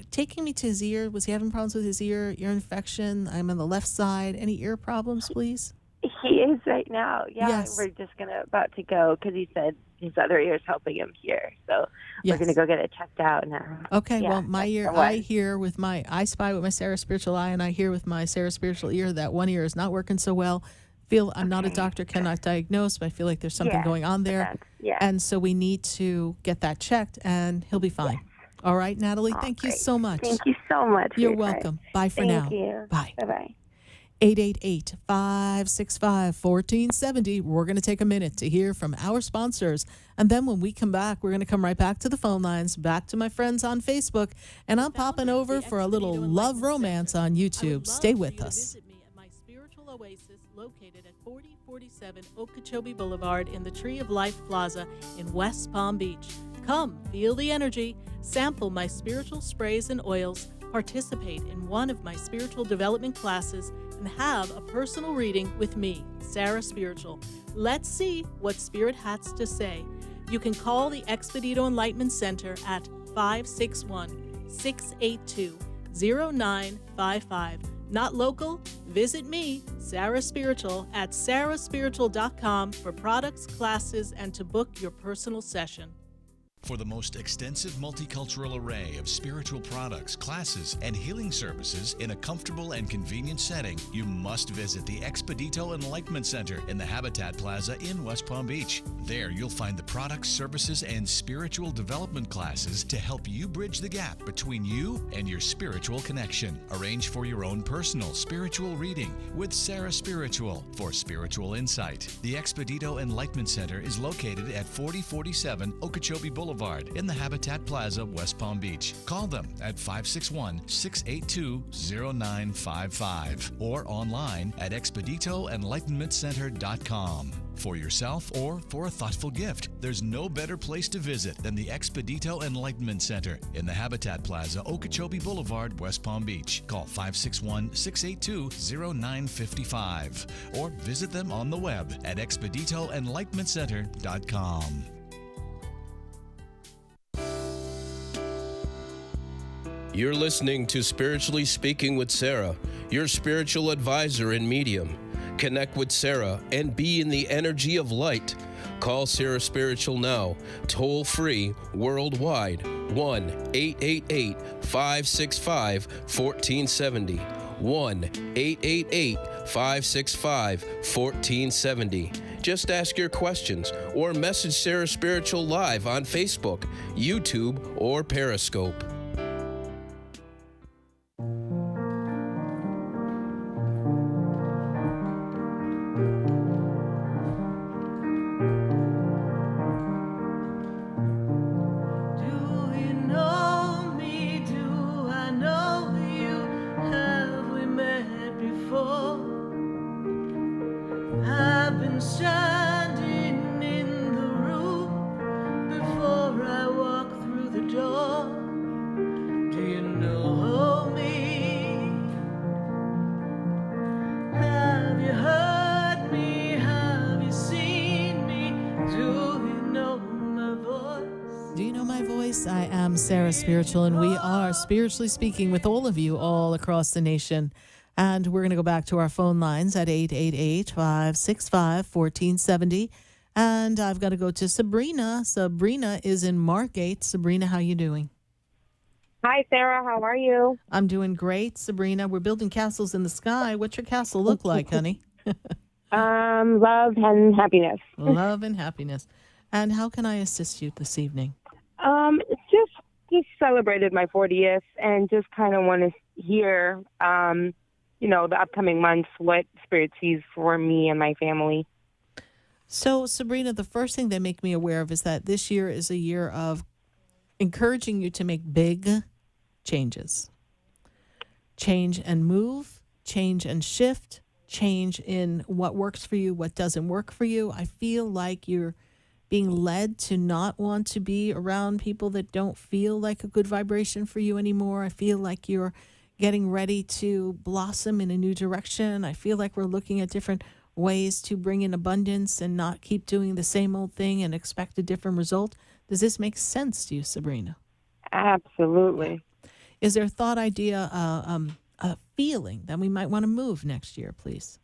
taking me to his ear? Was he having problems with his ear infection? I'm on the left side. Any ear problems, please? He is right now. Yeah, Yes. we're just about to go because he said his other ear is helping him hear. So we're going to go get it checked out now. Okay, Yeah, well, my that's ear, the one. I hear with I spy with my Sarah spiritual eye, and I hear with my Sarah spiritual ear that one ear is not working so well. I'm not a doctor, cannot diagnose, but I feel like there's something going on there. Yeah. And so we need to get that checked, and he'll be fine. All right, Natalie, thank you great. so much. Thank you so much. for You're your time. welcome. Bye for Thank now. you. Bye. Bye-bye. 888-565-1470. We're going to take a minute to hear from our sponsors. And then when we come back, we're going to come right back to the phone lines, back to my friends on Facebook. And I'm popping over for a little love romance on YouTube. Stay with us. Visit me at my spiritual oasis located at 4047 Okeechobee Boulevard in the Tree of Life Plaza in West Palm Beach. Come, feel the energy, sample my spiritual sprays and oils, participate in one of my spiritual development classes, and have a personal reading with me, Sarah Spiritual. Let's see what Spirit has to say. You can call the Expedito Enlightenment Center at 561-682-0955. Not local? Visit me, Sarah Spiritual, at sarahspiritual.com for products, classes, and to book your personal session. For the most extensive multicultural array of spiritual products, classes, and healing services in a comfortable and convenient setting, you must visit the Expedito Enlightenment Center in the Habitat Plaza in West Palm Beach. There you'll find the products, services, and spiritual development classes to help you bridge the gap between you and your spiritual connection. Arrange for your own personal spiritual reading with Sarah Spiritual for spiritual insight. The Expedito Enlightenment Center is located at 4047 Okeechobee Boulevard in the Habitat Plaza, West Palm Beach. Call them at 561-682-0955 or online at expeditoenlightenmentcenter.com. For yourself or for a thoughtful gift, there's no better place to visit than the Expedito Enlightenment Center in the Habitat Plaza, Okeechobee Boulevard, West Palm Beach. Call 561-682-0955 or visit them on the web at expeditoenlightenmentcenter.com. You're listening to Spiritually Speaking with Sarah, your spiritual advisor and medium. Connect with Sarah and be in the energy of light. Call Sarah Spiritual now, toll free, worldwide, 1-888-565-1470. 1-888-565-1470. Just ask your questions or message Sarah Spiritual live on Facebook, YouTube, or Periscope. I am Sarah Spiritual, and we are spiritually speaking with all of you all across the nation. And we're going to go back to our phone lines at 888-565-1470. And I've got to go to Sabrina. Sabrina is in Margate. Sabrina, how you doing? Hi, Sarah. How are you? I'm doing great, Sabrina. We're building castles in the sky. What's your castle look like, honey? Love and happiness. Love and happiness. And how can I assist you this evening? Just celebrated my 40th and just kind of want to hear, the upcoming months, what Spirit sees for me and my family. So, Sabrina, the first thing they make me aware of is that this year is a year of encouraging you to make big changes. Change and move, change and shift, change in what works for you, what doesn't work for you. I feel like you're being led to not want to be around people that don't feel like a good vibration for you anymore. I feel like you're getting ready to blossom in a new direction. I feel like we're looking at different ways to bring in abundance and not keep doing the same old thing and expect a different result. Does this make sense to you, Sabrina? Absolutely. Is there a thought, idea, a feeling that we might want to move next year, please?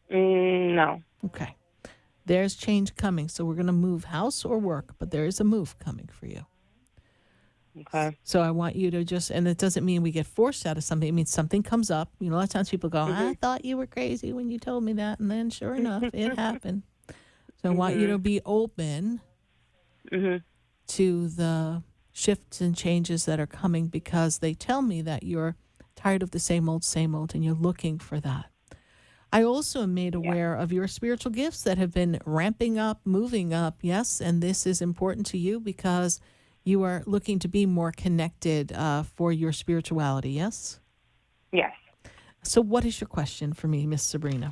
No. Okay. There's change coming, so we're going to move house or work, but there is a move coming for you. Okay. So I want you to just, and it doesn't mean we get forced out of something. It means something comes up. You know, a lot of times people go, I thought you were crazy when you told me that. And then sure enough, it happened. So I want you to be open to the shifts and changes that are coming, because they tell me that you're tired of the same old, and you're looking for that. I also am made aware of your spiritual gifts that have been ramping up, moving up, yes, and this is important to you because you are looking to be more connected for your spirituality, yes? Yes. So what is your question for me, Miss Sabrina?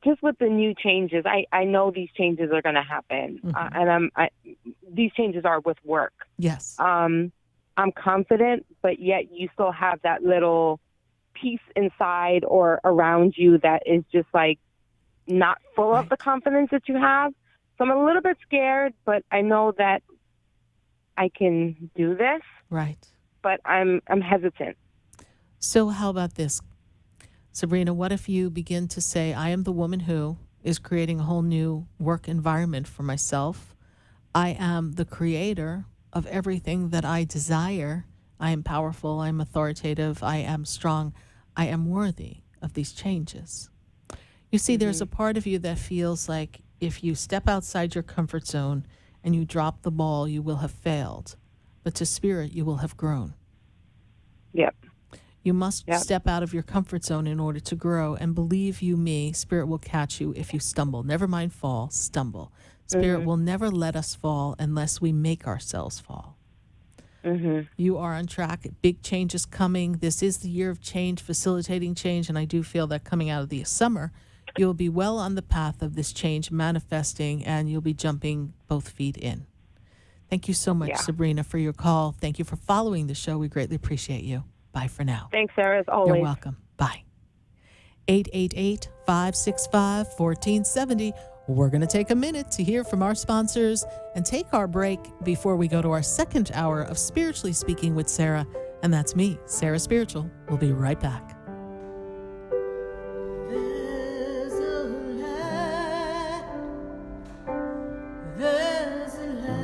Just with the new changes, I know these changes are going to happen, and these changes are with work. Yes. I'm confident, but yet you still have that little piece inside or around you that is just like not full of the confidence that you have. So I'm a little bit scared, but I know that I can do this. Right. But I'm hesitant. So how about this, Sabrina? What if you begin to say, I am the woman who is creating a whole new work environment for myself. I am the creator of everything that I desire. I am powerful. I am authoritative. I am strong. I am worthy of these changes. You see, there's a part of you that feels like if you step outside your comfort zone and you drop the ball, you will have failed. But to spirit, you will have grown. Yep. You must step out of your comfort zone in order to grow. And believe you me, spirit will catch you if you stumble. Never mind fall, stumble. Spirit will never let us fall unless we make ourselves fall. You are on track. Big change is coming. This is the year of change, facilitating change. And I do feel that coming out of the summer, you'll be well on the path of this change manifesting, and you'll be jumping both feet in. Thank you so much, Sabrina, for your call. Thank you for following the show. We greatly appreciate you. Bye for now. Thanks, Sarah, as always. You're welcome. Bye. 888-565-1470. We're going to take a minute to hear from our sponsors and take our break before we go to our second hour of Spiritually Speaking with Sarah. And that's me, Sarah Spiritual. We'll be right back. There's a light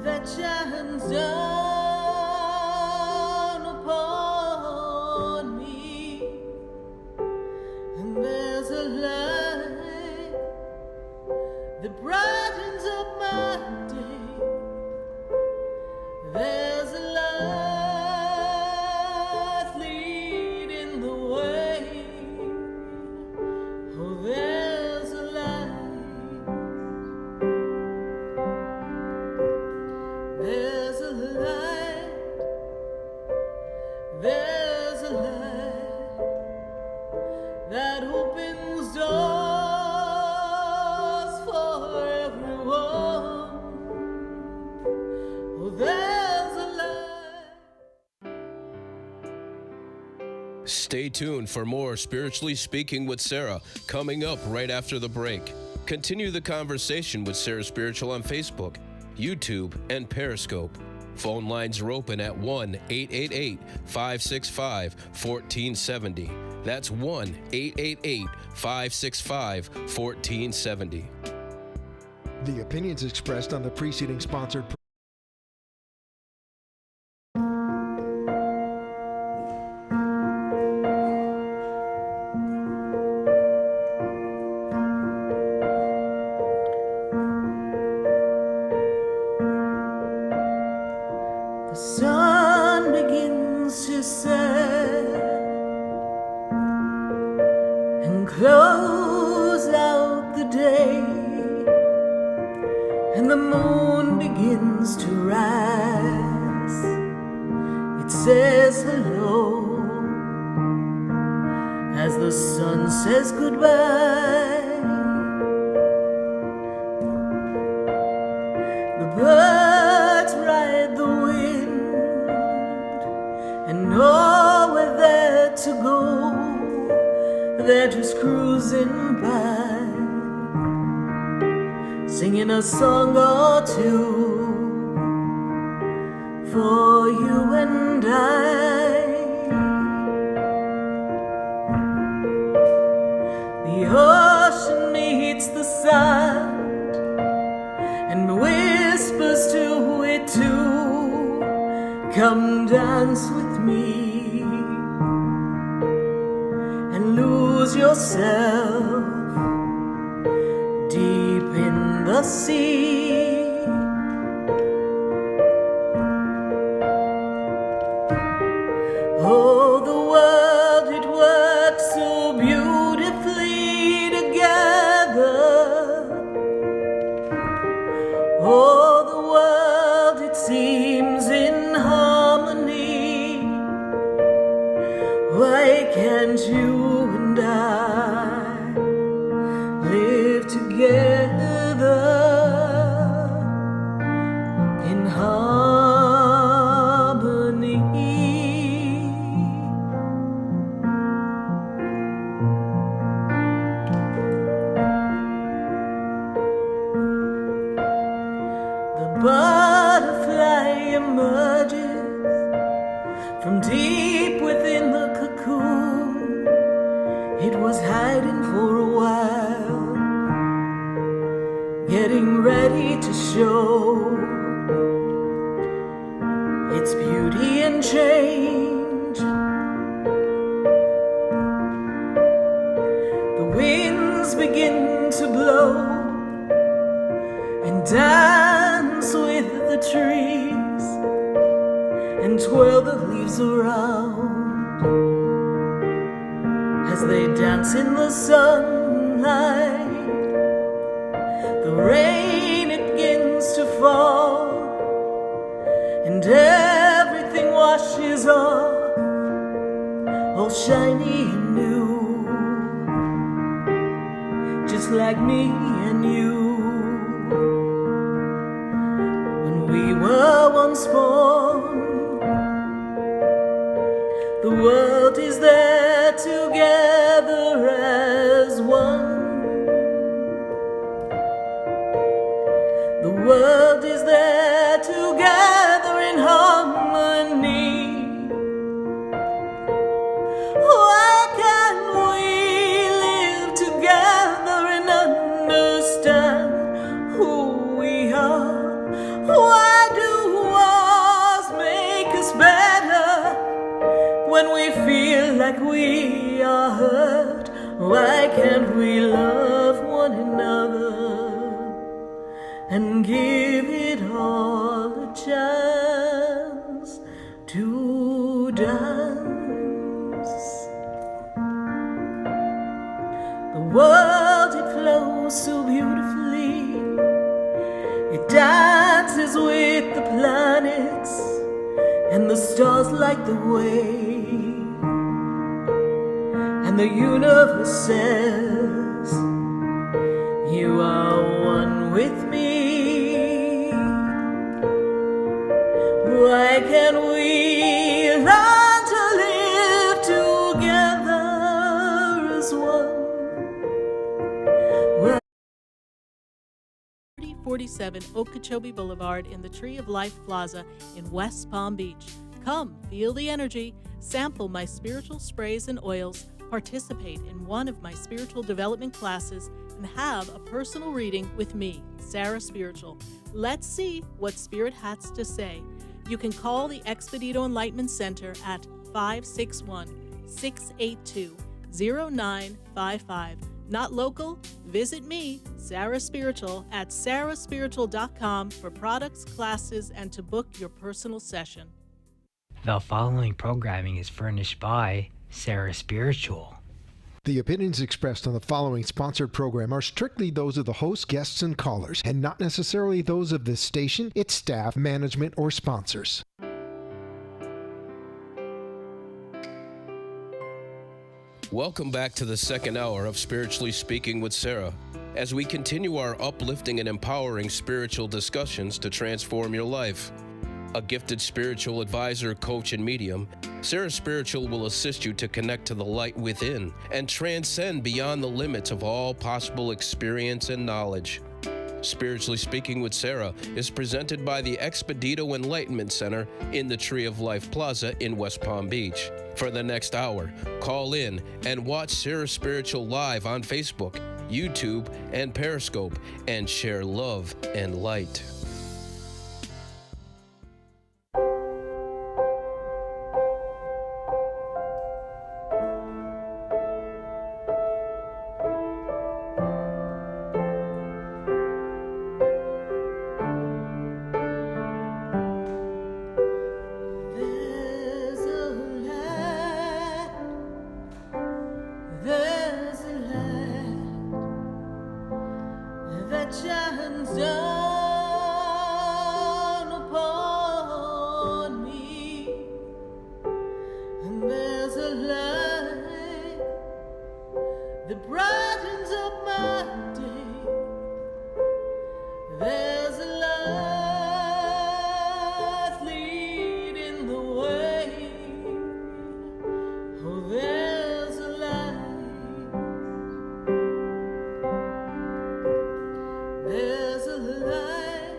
that shines down upon me, and there's a light that brightens up my day. There's a light leading the way. Oh, there's a light. There's a light. There's a light that opens doors for everyone. Oh, there's a light. Stay tuned for more Spiritually Speaking with Sarah coming up right after the break. Continue the conversation with Sarah Spiritual on Facebook, YouTube, and Periscope. Phone lines are open at 1-888-565-1470. That's 1-888-565-1470. The opinions expressed on the preceding sponsored The sun begins to set and close out the day, and the moon begins to rise. It says hello as the sun says goodbye. The birds ride the they're just cruising by, singing a song or two for you and I. The ocean meets the sand and whispers to it too, come dance with me and lose yourself deep in the sea. Oh, the world, it works so beautifully together. Oh, the world, it seems in harmony. Why can't you and I live together in harmony? The butterfly emerges from deep within the cocoon. It was hiding for a while, getting ready to show its beauty and change. The winds begin to blow and dance with the trees and twirl the leaves around as they dance in the sunlight. The rain, it begins to fall and everything washes off, all shiny and new, just like me and you. When we were once born, the world is there together as one. The world is there together in harmony. Why can't we live together and understand who we are? Why do wars make us better when we feel like we are hurt? Why can't we love one another and give it all a chance to dance? The world, it flows so beautifully. It dances with the planets and the stars light the way. And the universe says, you are one with me. Why can't we learn to live together as one? 3047 Okeechobee Boulevard in the Tree of Life Plaza in West Palm Beach. Come, feel the energy, sample my spiritual sprays and oils, participate in one of my spiritual development classes, and have a personal reading with me, Sarah Spiritual. Let's see what Spirit has to say. You can call the Expedito Enlightenment Center at 561-682-0955. Not local? Visit me, Sarah Spiritual, at sarahspiritual.com for products, classes, and to book your personal session. The following programming is furnished by Sarah Spiritual. The opinions expressed on the following sponsored program are strictly those of the host, guests, and callers, and not necessarily those of this station, its staff, management, or sponsors. Welcome back to the second hour of Spiritually Speaking with Sarah, as we continue our uplifting and empowering spiritual discussions to transform your life. A gifted spiritual advisor, coach, and medium, Sarah Spiritual will assist you to connect to the light within and transcend beyond the limits of all possible experience and knowledge. Spiritually Speaking with Sarah is presented by the Expedito Enlightenment Center in the Tree of Life Plaza in West Palm Beach. For the next hour, call in and watch Sarah Spiritual live on Facebook, YouTube, and Periscope, and share love and light. There's a light that shines down upon me, and there's a light that brightens up my day. There's a light leading the way. Oh, there's a light. There's a light.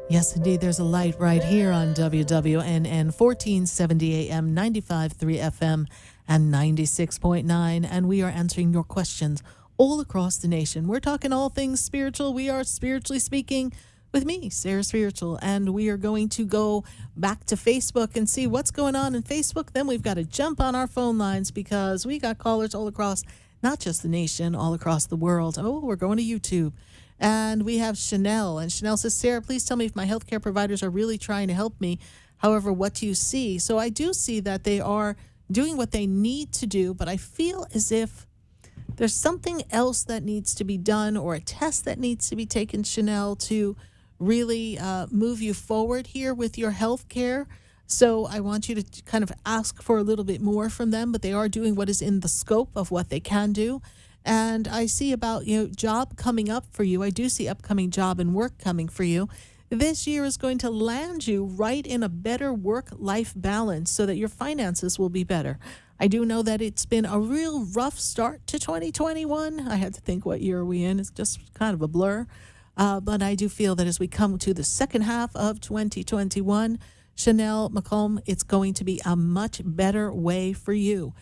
Yes, indeed, there's a light right here on WWNN 1470 AM, 95.3 FM, and 96.9. And we are answering your questions all across the nation. We're talking all things spiritual. We are Spiritually Speaking with me, Sarah Spiritual. And we are going to go back to Facebook and see what's going on in Facebook. Then we've got to jump on our phone lines because we got callers all across, not just the nation, all across the world. Oh, we're going to YouTube. And we have Chanel. And Chanel says, Sarah, please tell me if my healthcare providers are really trying to help me. However, what do you see? So I do see that they are doing what they need to do, but I feel as if there's something else that needs to be done or a test that needs to be taken, Chanel, to really move you forward here with your health care. So I want you to kind of ask for a little bit more from them, but they are doing what is in the scope of what they can do. And I see about, job coming up for you. I do see upcoming job and work coming for you. This year is going to land you right in a better work-life balance so that your finances will be better. I do know that it's been a real rough start to 2021. I had to think what year are we in. It's just kind of a blur. But I do feel that as we come to the second half of 2021, Chanel McComb, it's going to be a much better way for you.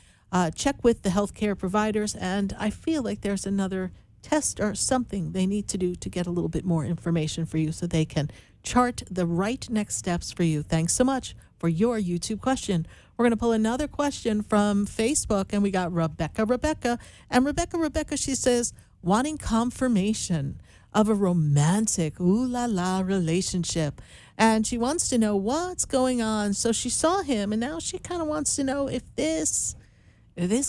Check with the healthcare providers, and I feel like there's another test or something they need to do to get a little bit more information for you so they can chart the right next steps for you. Thanks so much for your YouTube question. We're going to pull another question from Facebook, and we got Rebecca. And Rebecca, she says, wanting confirmation of a romantic, ooh-la-la relationship. And she wants to know what's going on. So she saw him, and now she kind of wants to know if this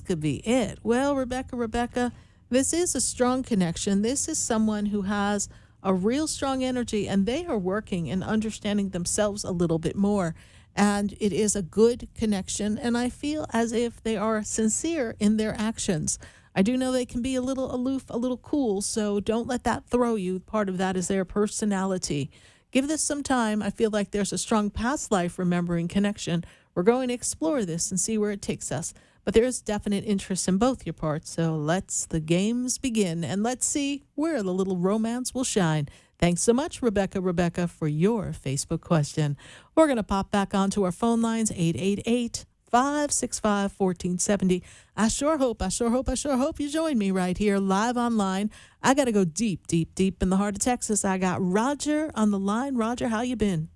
could be it. Well, Rebecca, this is a strong connection. This is someone who has a real strong energy, and they are working and understanding themselves a little bit more. And it is a good connection, and I feel as if they are sincere in their actions. I do know they can be a little aloof, a little cool, so don't let that throw you. Part of that is their personality. Give this some time. I feel like there's a strong past life remembering connection. We're going to explore this and see where it takes us. But there is definite interest in both your parts, so let's the games begin, and let's see where the little romance will shine. Thanks so much, Rebecca, for your Facebook question. We're going to pop back onto our phone lines, 888-565-1470. I sure hope you join me right here live online. I got to go deep in the heart of Texas. I got Roger on the line. Roger, how you been?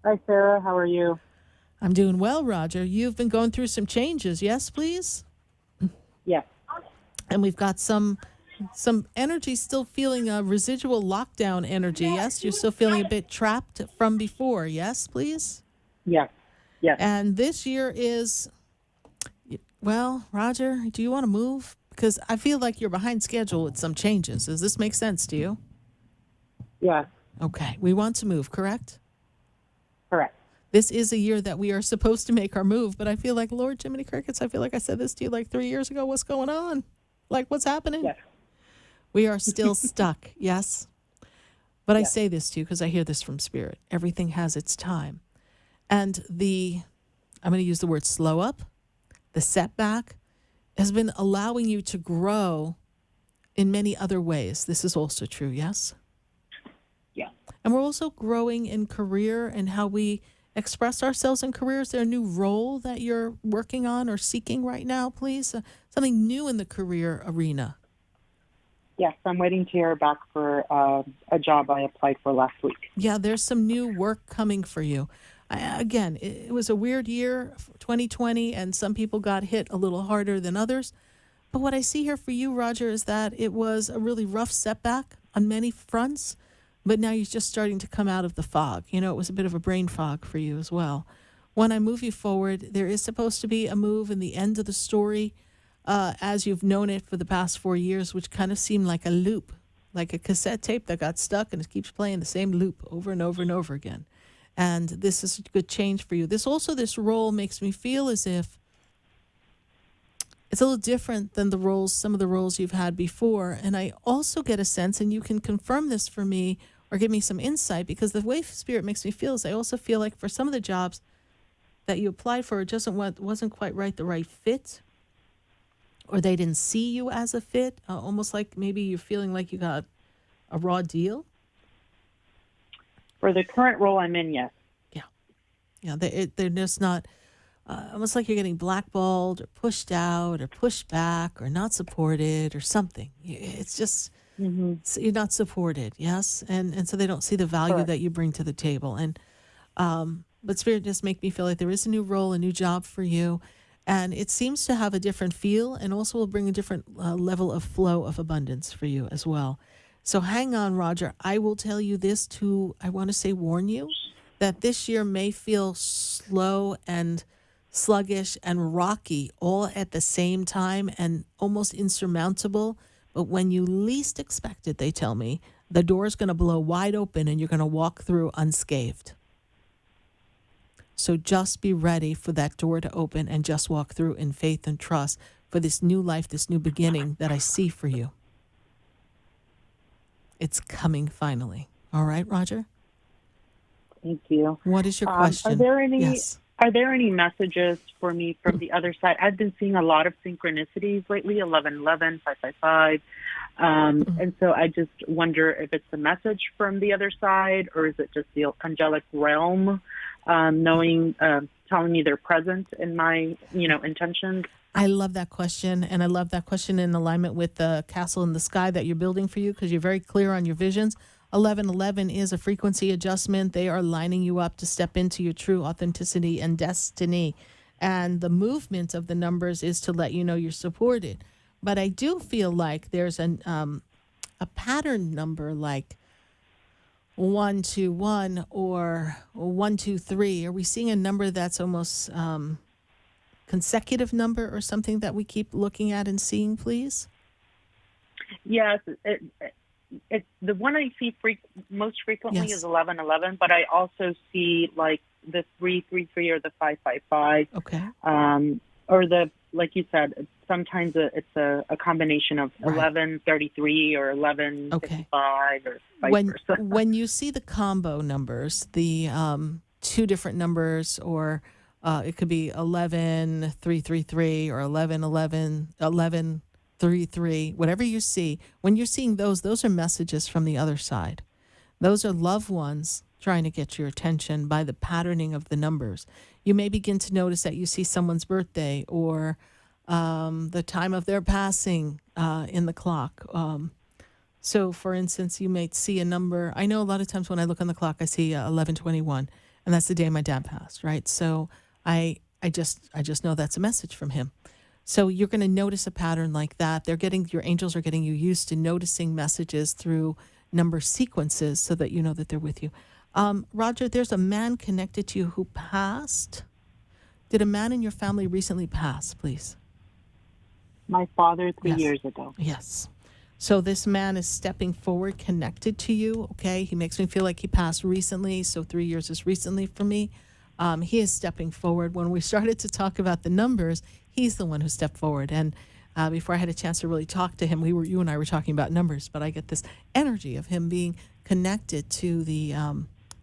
Hi, Sarah. How are you? I'm doing well, Roger. You've been going through some changes, yes, please? Yes. And we've got some energy, still feeling a residual lockdown energy, yes? You're still feeling a bit trapped from before, yes, please? Yes. And this year is, well, Roger, do you want to move? Because I feel like you're behind schedule with some changes. Does this make sense to you? Yes. Okay. We want to move, correct? Correct. This is a year that we are supposed to make our move, but I feel like, Lord Jiminy Crickets, I feel like I said this to you like 3 years ago. What's going on? Like, what's happening? Yes. We are still stuck, yes? But I say this to you because I hear this from Spirit. Everything has its time. And I'm going to use the word slow up, the setback, has been allowing you to grow in many other ways. This is also true, yes? Yeah. And we're also growing in career and how we express ourselves in career. Is there a new role that you're working on or seeking right now, please? Something new in the career arena. Yes, I'm waiting to hear back for a job I applied for last week. Yeah, there's some new work coming for you. Again, it was a weird year, 2020, and some people got hit a little harder than others. But what I see here for you, Roger, is that it was a really rough setback on many fronts, but now you're just starting to come out of the fog. You know, it was a bit of a brain fog for you as well. When I move you forward, there is supposed to be a move in the end of the story as you've known it for the past 4 years, which kind of seemed like a loop, like a cassette tape that got stuck and it keeps playing the same loop over and over and over again. And this is a good change for you. This role makes me feel as if it's a little different than some of the roles you've had before. And I also get a sense, and you can confirm this for me or give me some insight, because the way Spirit makes me feel is I also feel like for some of the jobs that you applied for, it wasn't quite the right fit, or they didn't see you as a fit, almost like maybe you're feeling like you got a raw deal. For the current role I'm in, yes. Yeah, they're just not, almost like you're getting blackballed or pushed out or pushed back or not supported or something. It's just, you're not supported, yes? And so they don't see the value that you bring to the table. And but Spirit just make me feel like there is a new role, a new job for you. And it seems to have a different feel and also will bring a different level of flow of abundance for you as well. So hang on, Roger. I will tell you this warn you that this year may feel slow and sluggish and rocky all at the same time and almost insurmountable. But when you least expect it, they tell me, the door is going to blow wide open and you're going to walk through unscathed. So just be ready for that door to open and just walk through in faith and trust for this new life, this new beginning that I see for you. It's coming finally. All right, Roger? Thank you. What is your question? Are there any Yes. Are there any messages for me from the other side? I've been seeing a lot of synchronicities lately, 1111, 555. And so I just wonder if it's a message from the other side, or is it just the angelic realm telling me they're present in my, intentions? I love that question, and I love that question in alignment with the castle in the sky that you're building for you, because you're very clear on your visions. 1111 is a frequency adjustment. They are lining you up to step into your true authenticity and destiny. And the movement of the numbers is to let you know you're supported. But I do feel like there's a pattern number like 121 or 123. Are we seeing a number that's almost consecutive number or something that we keep looking at and seeing, please? Yes, it's the one I see most frequently Yes. is 1111, but I also see like the 333 or the 555. Okay. Or the, like you said, sometimes it's a combination of Right. 1133 or 1155 or vice versa. When you see the combo numbers, the two different numbers, or it could be 11333 or 1111, 1133, whatever you see, when you're seeing those are messages from the other side. Those are loved ones trying to get your attention by the patterning of the numbers. You may begin to notice that you see someone's birthday or the time of their passing in the clock. So, for instance, you might see a number. I know a lot of times when I look on the clock, I see 11:21, and that's the day my dad passed, right? So I just know that's a message from him. So you're going to notice a pattern like that. Your angels are getting you used to noticing messages through number sequences so that you know that they're with you. Roger, there's a man connected to you who passed. Did a man in your family recently pass, please? My father 3 Yes. years ago. Yes. So this man is stepping forward connected to you, okay? He makes me feel like he passed recently, so 3 years is recently for me. He is stepping forward. When we started to talk about the numbers, he's the one who stepped forward. And before I had a chance to really talk to him, you and I were talking about numbers, but I get this energy of him being connected to the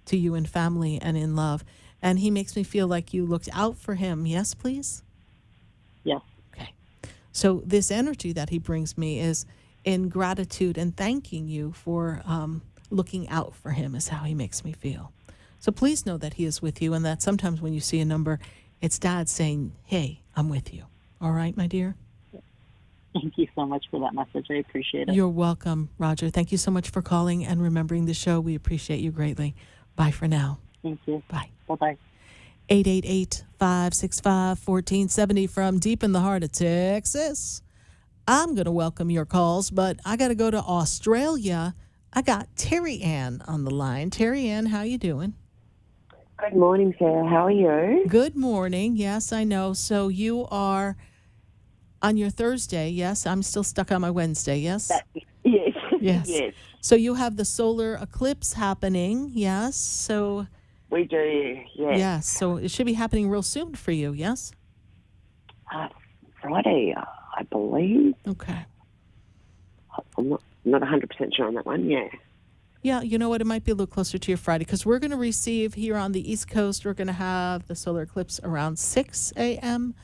to you in family and in love. And he makes me feel like you looked out for him. Yes, please? Yes. Okay. So this energy that he brings me is in gratitude and thanking you for looking out for him is how he makes me feel. So please know that he is with you and that sometimes when you see a number, it's Dad saying, hey, I'm with you. All right, my dear? Thank you so much for that message. I appreciate it. You're welcome, Roger. Thank you so much for calling and remembering the show. We appreciate you greatly. Bye for now. Thank you. Bye. Bye-bye. 888-565-1470 from deep in the heart of Texas. I'm going to welcome your calls, but I got to go to Australia. I got Terry Ann on the line. Terry Ann, how you doing? Good morning, Sarah. How are you? Good morning. Yes, I know. So you are on your Thursday. Yes, I'm still stuck on my Wednesday. Yes? Yes. Yes. Yes. So you have the solar eclipse happening. Yes. So We do, yes. yes. So it should be happening real soon for you. Yes? Friday, I believe. Okay. I'm not 100% sure on that one, yeah. Yeah, you know what? It might be a little closer to your Friday because we're going to receive here on the East Coast, we're going to have the solar eclipse around 6 a.m.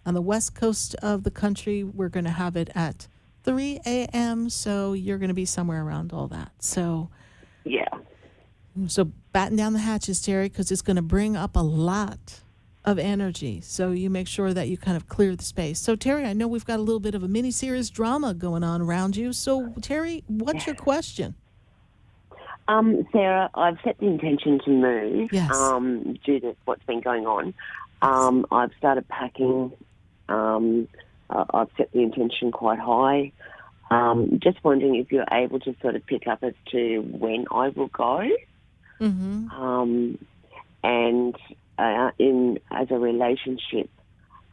On the West Coast of the country, we're going to have it at 3 a.m. So you're going to be somewhere around all that. So, yeah. So batten down the hatches, Terry, because it's going to bring up a lot of energy. So you make sure that you kind of clear the space. So, Terry, I know we've got a little bit of a mini-series drama going on around you. So, Terry, what's your question? Sarah, I've set the intention to move due to what's been going on. I've started packing. I've set the intention quite high. Just wondering if you're able to sort of pick up as to when I will go. Mm-hmm. And as a relationship,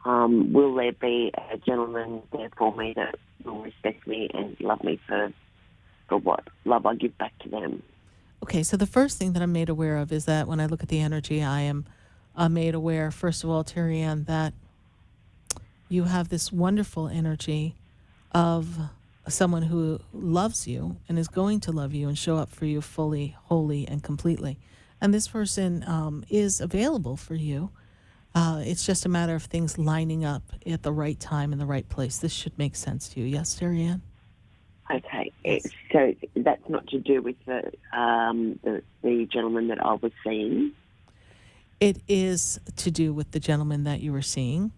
will there be a gentleman there for me that will respect me and love me for what love I give back to them? Okay, so the first thing that I'm made aware of is that when I look at the energy, I am made aware, first of all, Terry Ann, that you have this wonderful energy of someone who loves you and is going to love you and show up for you fully, wholly, and completely. And this person is available for you. It's just a matter of things lining up at the right time in the right place. This should make sense to you. Yes, Terry Ann? Okay, so that's not to do with the gentleman that I was seeing? It is to do with the gentleman that you were seeing.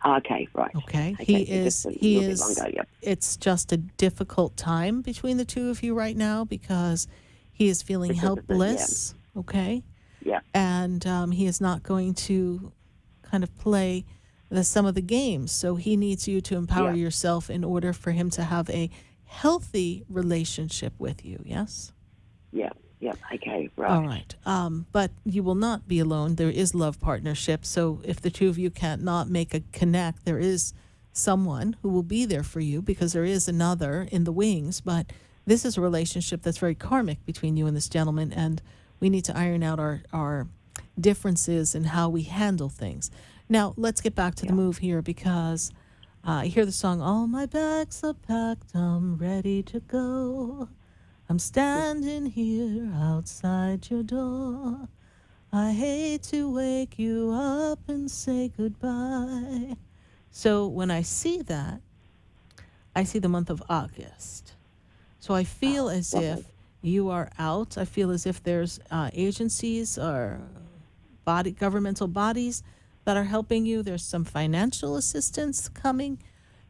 Okay, right. Okay, so he just is, longer, yep. It's just a difficult time between the two of you right now because he is feeling helpless, okay? Yeah. And he is not going to kind of play some of the games. So he needs you to empower yourself in order for him to have a healthy relationship with you, yes? Yeah, okay, right. All right. But you will not be alone. There is love partnership. So if the two of you can't not make a connect, there is someone who will be there for you because there is another in the wings. But this is a relationship that's very karmic between you and this gentleman, and we need to iron out our differences in how we handle things. Now, let's get back to the move here because I hear the song, all my bags are packed, I'm ready to go. I'm standing here outside your door. I hate to wake you up and say goodbye. So when I see that, I see the month of August. So I feel as if you are out. I feel as if there's agencies or governmental bodies that are helping you. There's some financial assistance coming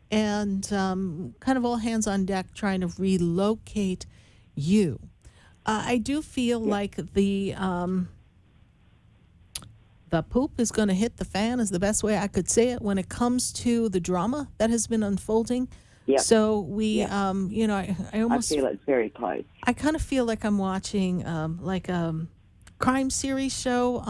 and kind of all hands on deck trying to relocate you. I do feel like the poop is going to hit the fan is the best way I could say it when it comes to the drama that has been unfolding. Yeah. So we, I almost I feel it's very close. I kind of feel like I'm watching like a crime series show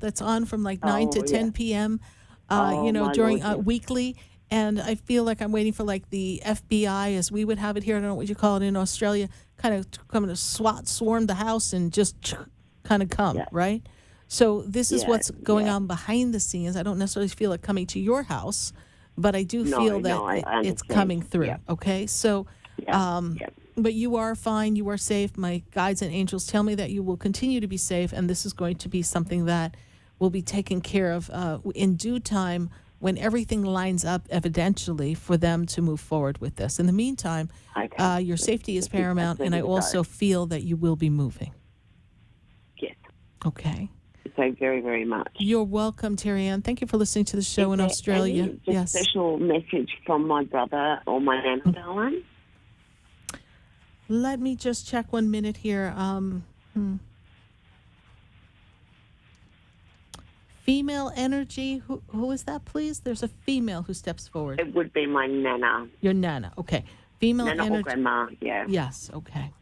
that's on from like 9 to 10 p.m. During weekly. And I feel like I'm waiting for like the FBI, as we would have it here. I don't know what you call it in Australia, kind of coming to swarm the house and just kind of come, right? So this is what's going on behind the scenes. I don't necessarily feel it coming to your house, but I do feel that it's coming through. Okay, so But you are fine. You are safe. My guides and angels tell me that you will continue to be safe, and this is going to be something that will be taken care of in due time when everything lines up evidentially for them to move forward with this. In the meantime, your safety is paramount, and I also feel that you will be moving. Yes. Okay. So very, very much. You're welcome, Terry Ann. Thank you for listening to the show in Australia. Yes. Special message from my brother or my nana, darling. Let me just check 1 minute here. Female energy. Who is that, please? There's a female who steps forward. It would be my nana. Your nana. Okay. Female nana energy. Or grandma, yeah. Yes, okay.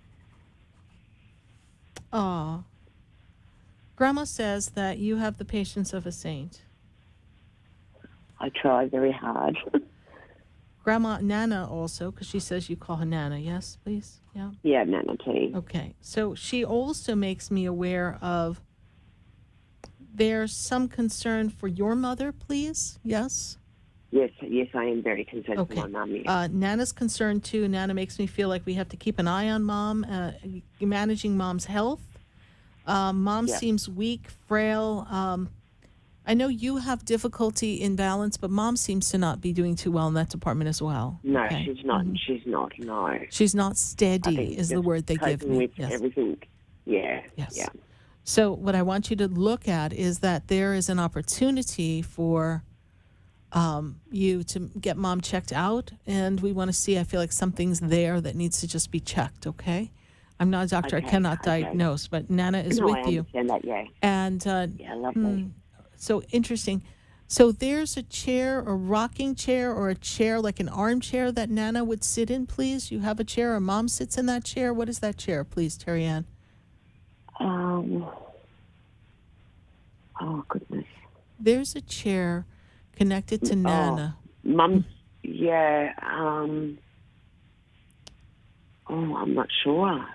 Grandma says that you have the patience of a saint. I try very hard. Grandma, Nana also, because she says you call her Nana. Yes, please? Yeah. Yeah, Nana too. Okay. So she also makes me aware of there's some concern for your mother, please? Yes? Yes, I am very concerned for my mum. Yes. Nana's concerned too. Nana makes me feel like we have to keep an eye on Mom, managing Mom's health. Mom seems weak, frail. I know you have difficulty in balance, but Mom seems to not be doing too well in that department as well. No, she's not. Mm-hmm. She's not, no. She's not steady is the word they give me. With everything. Yeah. Yes. Yeah. So what I want you to look at is that there is an opportunity for you to get Mom checked out, and we want to see, I feel like something's there that needs to just be checked, okay? I'm not a doctor. I cannot diagnose, but Nana is with you. I understand that, yeah. And lovely. So interesting. So there's a chair, a rocking chair, or a chair like an armchair that Nana would sit in, please. You have a chair, or Mom sits in that chair. What is that chair, please, Terry Ann? Oh, goodness. There's a chair connected to Nana. Mum's, yeah. I'm not sure.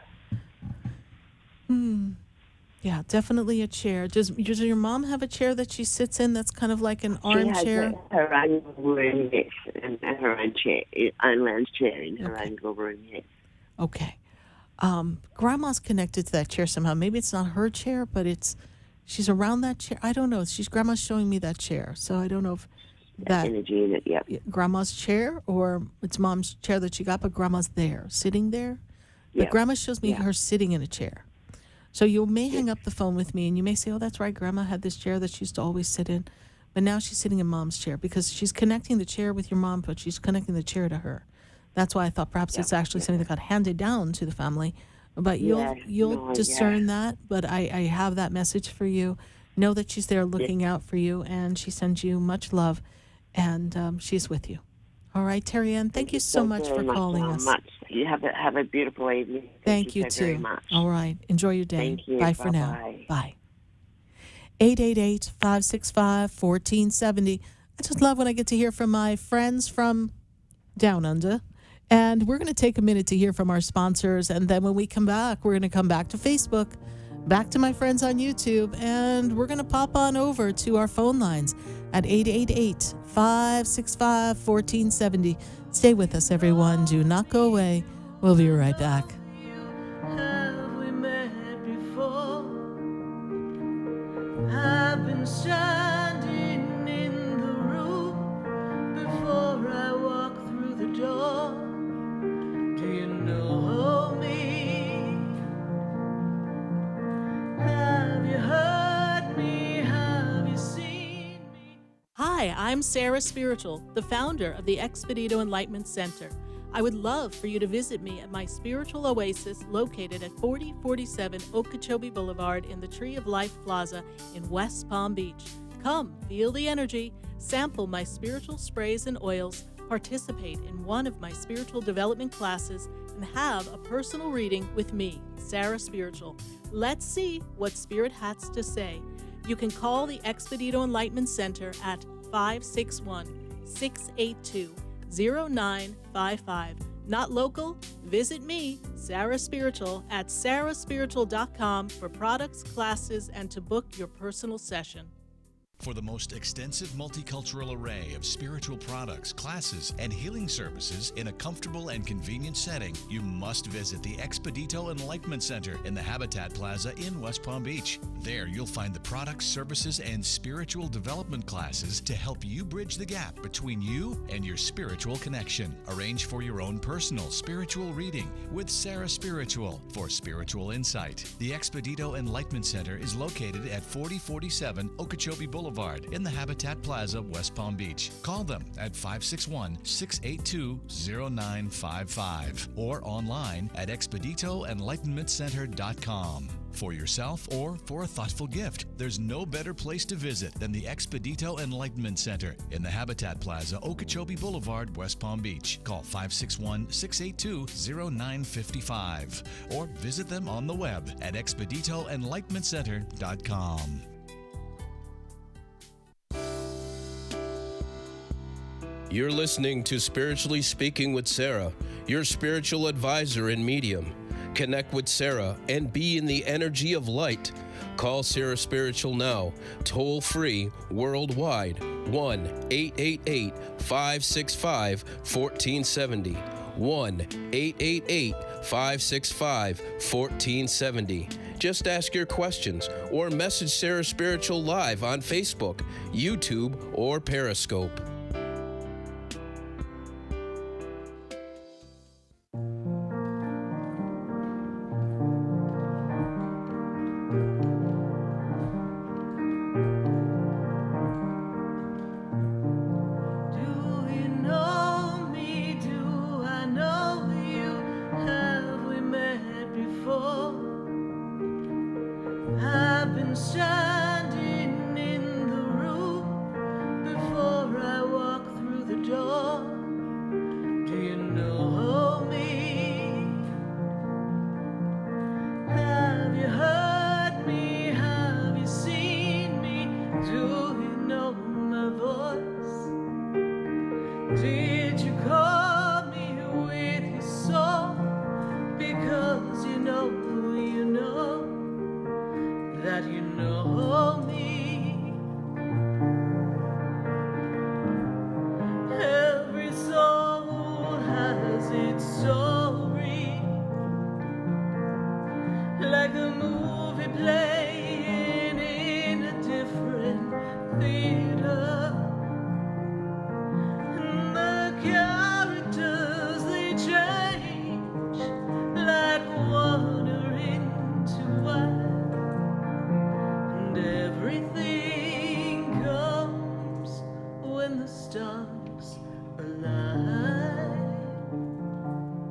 Yeah, definitely a chair. Does your mom have a chair that she sits in that's kind of like an armchair? She has her own room, yes, and her own chair, own lounge chair in her own little room, yes. Okay. Grandma's connected to that chair somehow. Maybe it's not her chair, but she's around that chair. I don't know. Grandma's showing me that chair, so I don't know if that energy in it. Yeah. Grandma's chair or it's Mom's chair that she got, but Grandma's there, sitting there. But Grandma shows me her sitting in a chair. So you may hang up the phone with me and you may say, oh, that's right, Grandma had this chair that she used to always sit in. But now she's sitting in Mom's chair because she's connecting the chair with your mom, but she's connecting the chair to her. That's why I thought perhaps it's actually something that got handed down to the family. But you'll discern that. But I have that message for you. Know that she's there looking out for you, and she sends you much love, and she's with you. All right, Terry Ann, thank you so much for calling us. You have a beautiful evening. Thank you so very much. All right, enjoy your day. Thank you. Bye for now. Bye. 888-565-1470. I just love when I get to hear from my friends from Down Under. And we're going to take a minute to hear from our sponsors. And then when we come back, we're going to come back to Facebook, back to my friends on YouTube, and we're going to pop on over to our phone lines at 888-565-1470. Stay with us, everyone. Do not go away. We'll be right back. Have we met before? I've been standing in the room before I walk through the door. Do you know me? Have you heard me? Have you seen me? Hi, I'm Sarah Spiritual, the founder of the Expedito Enlightenment Center. I would love for you to visit me at my spiritual oasis located at 4047 Okeechobee Boulevard in the Tree of Life Plaza in West Palm Beach. Come, feel the energy, sample my spiritual sprays and oils, participate in one of my spiritual development classes, and have a personal reading with me, Sarah Spiritual. Let's see what Spirit has to say. You can call the Expedito Enlightenment Center at 561-682-0955. Not local? Visit me, Sarah Spiritual, at sarahspiritual.com for products, classes, and to book your personal session. For the most extensive multicultural array of spiritual products, classes, and healing services in a comfortable and convenient setting, you must visit the Expedito Enlightenment Center in the Habitat Plaza in West Palm Beach. There you'll find the products, services, and spiritual development classes to help you bridge the gap between you and your spiritual connection. Arrange for your own personal spiritual reading with Sarah Spiritual for spiritual insight. The Expedito Enlightenment Center is located at 4047 Okeechobee Boulevard in the Habitat Plaza, West Palm Beach. Call them at 561-682-0955 or online at expeditoenlightenmentcenter.com. For yourself or for a thoughtful gift, there's no better place to visit than the Expedito Enlightenment Center in the Habitat Plaza, Okeechobee Boulevard, West Palm Beach. Call 561-682-0955 or visit them on the web at expeditoenlightenmentcenter.com. You're listening to Spiritually Speaking with Sarah, your spiritual advisor and medium. Connect with Sarah and be in the energy of light. Call Sarah Spiritual now, toll free, worldwide, 1-888-565-1470. 1-888-565-1470. Just ask your questions or message Sarah Spiritual live on Facebook, YouTube, or Periscope.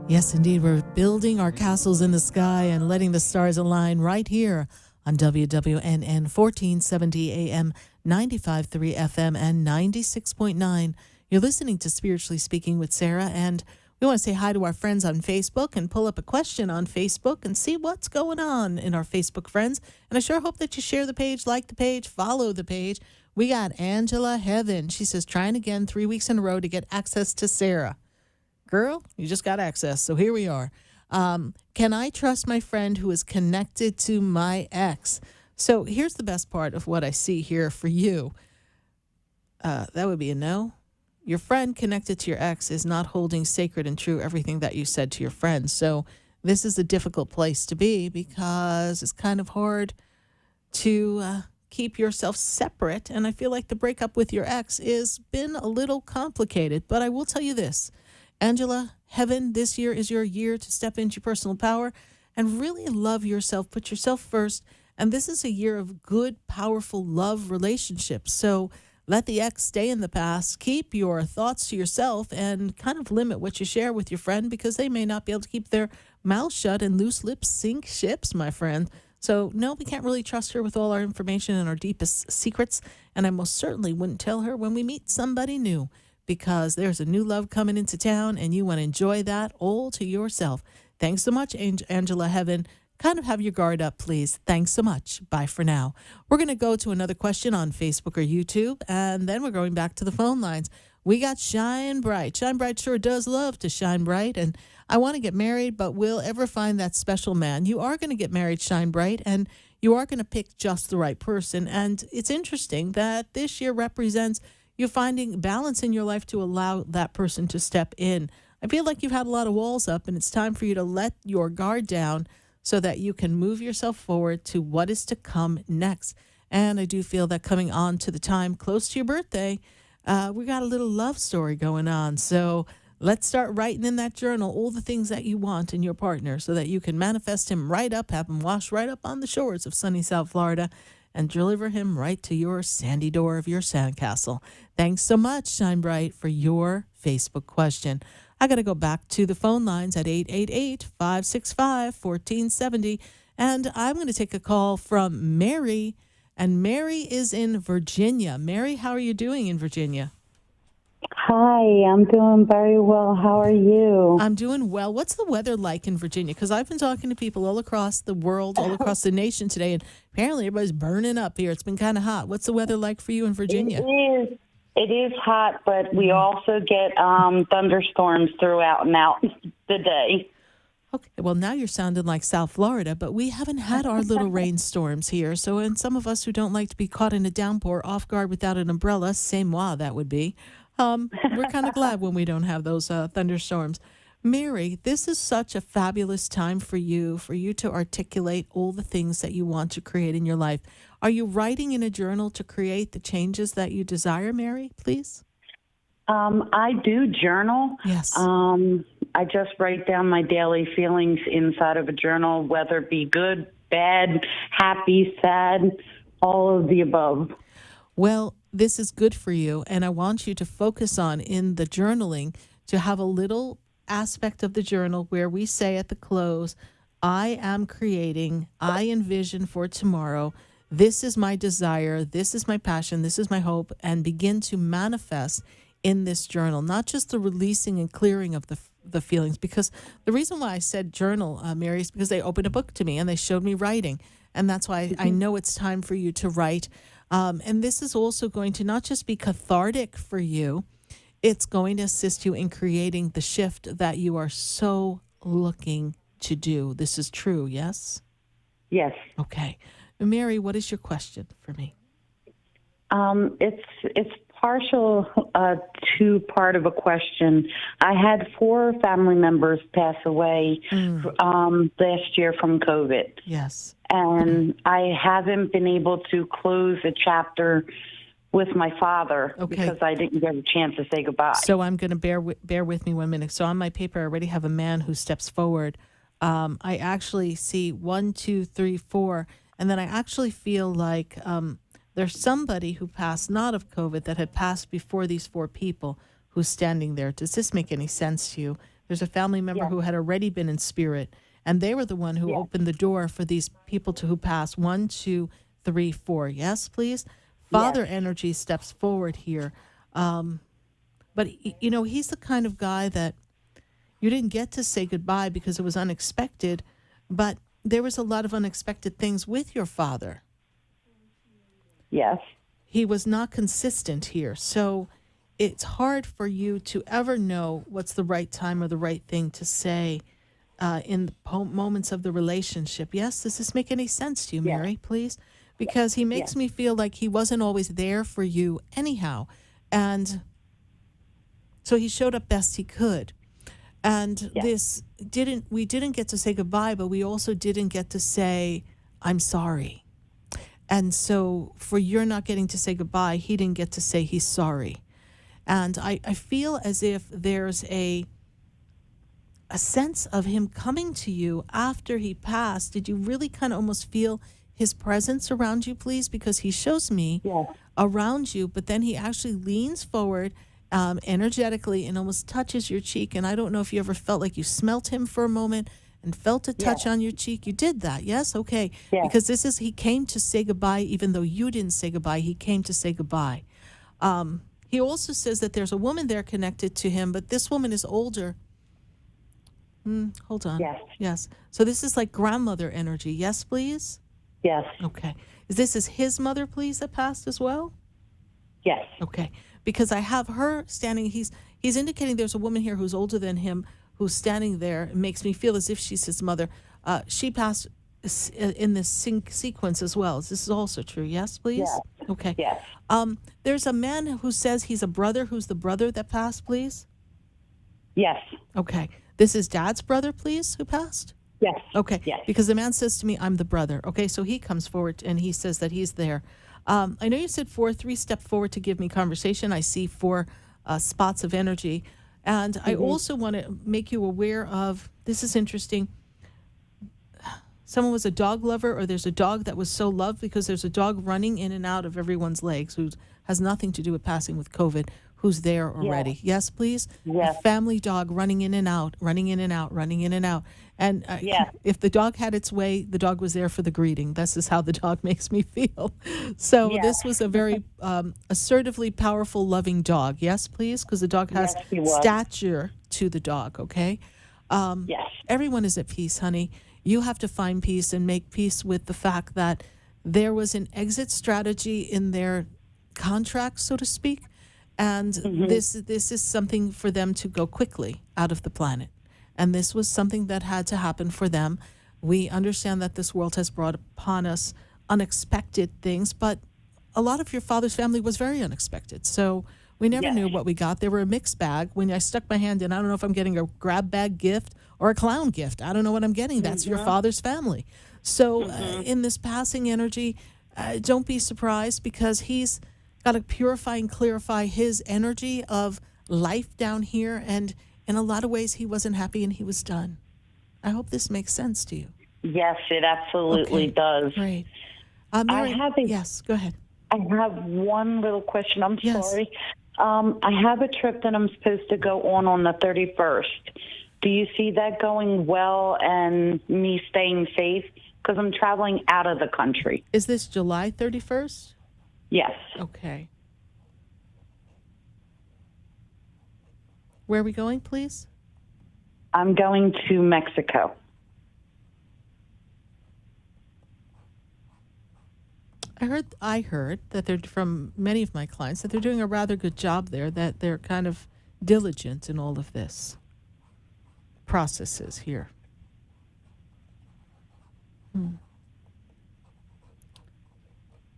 Yes, indeed. We're building our castles in the sky and letting the stars align right here on WWNN 1470 AM, 95.3 FM, and 96.9. You're listening to Spiritually Speaking with Sarah, and we want to say hi to our friends on Facebook and pull up a question on Facebook and see what's going on in our Facebook friends. And I sure hope that you share the page, like the page, follow the page. We got Angela Heaven. She says, trying again 3 weeks in a row to get access to Sarah. Girl, you just got access, so here we are. Can I trust my friend who is connected to my ex? So here's the best part of what I see here for you. That would be a no. Your friend connected to your ex is not holding sacred and true everything that you said to your friend. So this is a difficult place to be because it's kind of hard to keep yourself separate. And I feel like the breakup with your ex has been a little complicated. But I will tell you this. Angela, Heaven, this year is your year to step into your personal power and really love yourself. Put yourself first. And this is a year of good, powerful love relationships. So let the ex stay in the past. Keep your thoughts to yourself and kind of limit what you share with your friend because they may not be able to keep their mouth shut and loose lips sink ships, my friend. So, no, we can't really trust her with all our information and our deepest secrets. And I most certainly wouldn't tell her when we meet somebody new, because there's a new love coming into town and you want to enjoy that all to yourself. Thanks so much, Angela Heaven. Kind of have your guard up, please. Thanks so much. Bye for now. We're going to go to another question on Facebook or YouTube, and then we're going back to the phone lines. We got Shine Bright. Shine Bright sure does love to shine bright. And I want to get married, but will ever find that special man. You are going to get married, Shine Bright, and you are going to pick just the right person. And it's interesting that this year represents you finding balance in your life to allow that person to step in. I feel like you've had a lot of walls up, and it's time for you to let your guard down so that you can move yourself forward to what is to come next. And I do feel that coming on to the time close to your birthday, we got a little love story going on. So let's start writing in that journal all the things that you want in your partner so that you can manifest him right up, have him wash right up on the shores of sunny South Florida, and deliver him right to your sandy door of your sandcastle. Thanks so much, Shine Bright, for your Facebook question. I got to go back to the phone lines at 888-565-1470, and I'm going to take a call from Mary, and Mary is in Virginia. Mary, how are you doing in Virginia? Hi, I'm doing very well. How are you? I'm doing well. What's the weather like in Virginia? Because I've been talking to people all across the world, all across the nation today, and apparently everybody's burning up here. It's been kind of hot. What's the weather like for you in Virginia? It is hot, but we also get thunderstorms throughout and out the day. Okay, well, now you're sounding like South Florida, but we haven't had our little rainstorms here. So, and some of us who don't like to be caught in a downpour off guard without an umbrella, c'est moi, that would be. We're kind of glad when we don't have those thunderstorms. Mary, this is such a fabulous time for you to articulate all the things that you want to create in your life. Are you writing in a journal to create the changes that you desire, Mary, please? I do journal. Yes. I just write down my daily feelings inside of a journal, whether it be good, bad, happy, sad, all of the above. Well, this is good for you, and I want you to focus on, in the journaling, to have a little aspect of the journal where we say at the close, I am creating, I envision for tomorrow, this is my desire, this is my passion, this is my hope, and begin to manifest in this journal, not just the releasing and clearing of the feelings. Because the reason why I said journal, Mary, is because they opened a book to me and they showed me writing, and that's why I know it's time for you to write. And this is also going to not just be cathartic for you, it's going to assist you in creating the shift that you are so looking to do. This is true, yes? Yes. Okay. Mary, what is your question for me? It's partial to part of a question. I had 4 family members pass away last year from COVID. Yes. And I haven't been able to close a chapter with my father because I didn't get a chance to say goodbye. So I'm going to bear with me 1 minute. So on my paper, I already have a man who steps forward. I actually see 1, 2, 3, 4, and then I actually feel like there's somebody who passed not of COVID that had passed before these 4 people who's standing there. Does this make any sense to you? There's a family member who had already been in spirit, and they were the one who opened the door for these people who passed. 1, 2, 3, 4. Yes, please. Father energy steps forward here. But, you know, he's the kind of guy that you didn't get to say goodbye because it was unexpected, but there was a lot of unexpected things with your father. Yes. He was not consistent here. So it's hard for you to ever know what's the right time or the right thing to say in the moments of the relationship. Yes, does this make any sense to you, Mary, please? Because he makes me feel like he wasn't always there for you anyhow. And so he showed up best he could. And we didn't get to say goodbye, but we also didn't get to say, I'm sorry. And so for your not getting to say goodbye, he didn't get to say he's sorry. And I feel as if there's a sense of him coming to you after he passed. Did you really kind of almost feel his presence around you, please? Because he shows me around you, but then he actually leans forward energetically and almost touches your cheek. And I don't know if you ever felt like you smelt him for a moment and felt a touch on your cheek. You did that, yes? Okay. Yeah. Because he came to say goodbye, even though you didn't say goodbye. He came to say goodbye. He also says that there's a woman there connected to him, but this woman is older. Hold on. Yes. So this is like grandmother energy. Yes, please? Yes. Okay. Is his mother, please, that passed as well? Yes. Okay. Because I have her standing. He's indicating there's a woman here who's older than him who's standing there. It makes me feel as if she's his mother. She passed in this sequence as well. This is also true. Yes, please? Yes. Okay. Yes. There's a man who says he's a brother. Who's the brother that passed, please? Yes. Okay. This is Dad's brother, please, who passed? Yes. Okay. Yes. Because the man says to me, I'm the brother. Okay, so he comes forward and he says that he's there. I know you said 3 step forward to give me conversation. I see 4 spots of energy. And I also want to make you aware of, this is interesting, someone was a dog lover, or there's a dog that was so loved, because there's a dog running in and out of everyone's legs who has nothing to do with passing with COVID, who's there already. Yes, please? Yes. A family dog running in and out, running in and out, running in and out. And Yes. if the dog had its way, the dog was there for the greeting. This is how the dog makes me feel. So Yes. this was a very assertively powerful, loving dog. Yes, please? Because the dog has Yes, he was. stature to the dog, okay? Yes. Everyone is at peace, honey. You have to find peace and make peace with the fact that there was an exit strategy in their contract, so to speak, and this is something for them to go quickly out of the planet. And this was something that had to happen for them. We understand that this world has brought upon us unexpected things, but a lot of your father's family was very unexpected. So we never knew what we got. They were a mixed bag. When I stuck my hand in, I don't know if I'm getting a grab bag gift or a clown gift. I don't know what I'm getting. That's your father's family. So in this passing energy, don't be surprised, because he's got to purify and clarify his energy of life down here. And in a lot of ways, he wasn't happy and he was done. I hope this makes sense to you. Yes, it absolutely does. Great. Mary, yes, go ahead. I have one little question. I'm Yes. sorry. I have a trip that I'm supposed to go on the 31st. Do you see that going well and me staying safe? Because I'm traveling out of the country. Is this July 31st? Yes. Okay. Where are we going, please? I'm going to Mexico. I heard that they're, from many of my clients, that they're doing a rather good job there, that they're kind of diligent in all of this processes here.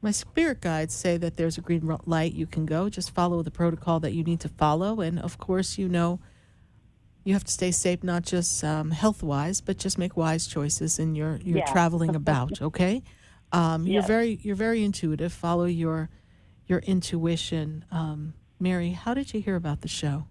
My spirit guides say that there's a green light. You can go. Just follow the protocol that you need to follow. And, of course, you know you have to stay safe, not just health-wise, but just make wise choices in your traveling about, okay? You're very intuitive. Follow your intuition. Mary, how did you hear about the show?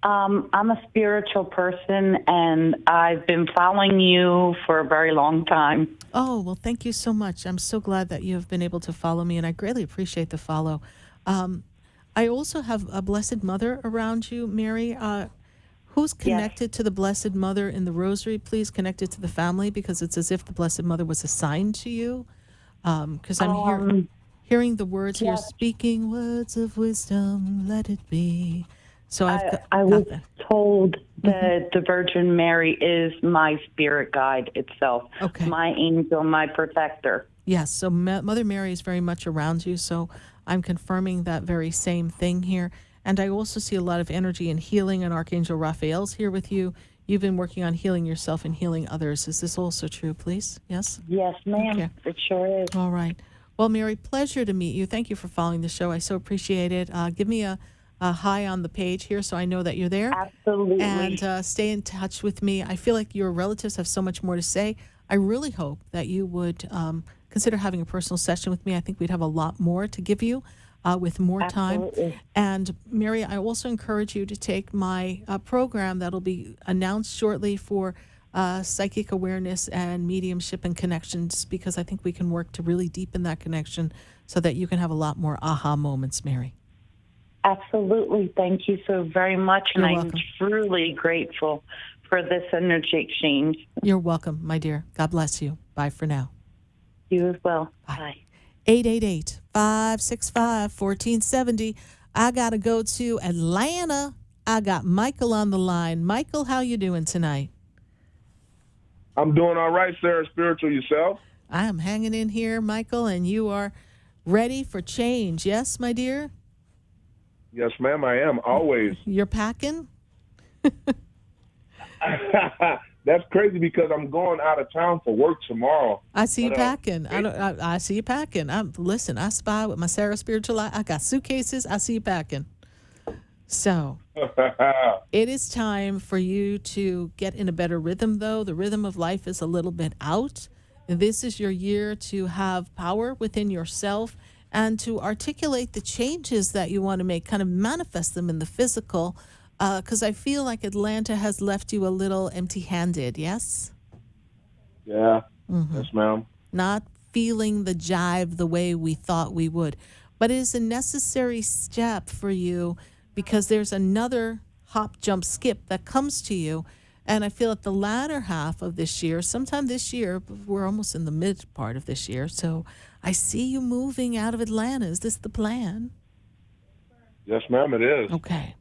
I'm a spiritual person, and I've been following you for a very long time. Oh, well, thank you so much. I'm so glad that you have been able to follow me, and I greatly appreciate the follow. I also have a Blessed Mother around you, Mary. Who's connected to the Blessed Mother in the Rosary? Please connect it to the family, because it's as if the Blessed Mother was assigned to you. Because I'm hearing the words here, speaking words of wisdom, let it be. So I was told that the Virgin Mary is my spirit guide itself, my angel, my protector. Yes, so Mother Mary is very much around you, so I'm confirming that very same thing here. And I also see a lot of energy and healing, and Archangel Raphael's here with you. You've been working on healing yourself and healing others. Is this also true, please? Yes? Yes, ma'am. Okay. It sure is. All right. Well, Mary, pleasure to meet you. Thank you for following the show. I so appreciate it. Give me a hi on the page here so I know that you're there. Absolutely. And stay in touch with me. I feel like your relatives have so much more to say. I really hope that you would consider having a personal session with me. I think we'd have a lot more to give you with more time. And Mary, I also encourage you to take my program that'll be announced shortly for psychic awareness and mediumship and connections, because I think we can work to really deepen that connection so that you can have a lot more aha moments, Mary. Absolutely. Thank you so very much. And I'm truly grateful for this energy exchange. You're welcome, my dear. God bless you. Bye for now. You as well. Bye. 888-565-1470. I got to go to Atlanta. I got Michael on the line. Michael, how you doing tonight? I'm doing all right, Sarah Spiritual. Yourself? I am hanging in here, Michael, and you are ready for change. Yes, my dear? Yes, ma'am, I am. Always. You're packing? That's crazy because I'm going out of town for work tomorrow. I see you packing. I see you packing. Listen, I spy with my Sarah Spiritual Eye. I got suitcases. I see you packing. So it is time for you to get in a better rhythm, though. The rhythm of life is a little bit out. This is your year to have power within yourself and to articulate the changes that you want to make, kind of manifest them in the physical, because I feel like Atlanta has left you a little empty-handed, yes? Yeah, yes, ma'am. Not feeling the jive the way we thought we would. But it is a necessary step for you because there's another hop, jump, skip that comes to you. And I feel at the latter half of this year, sometime this year, we're almost in the mid part of this year, so I see you moving out of Atlanta. Is this the plan? Yes, ma'am, it is. Okay.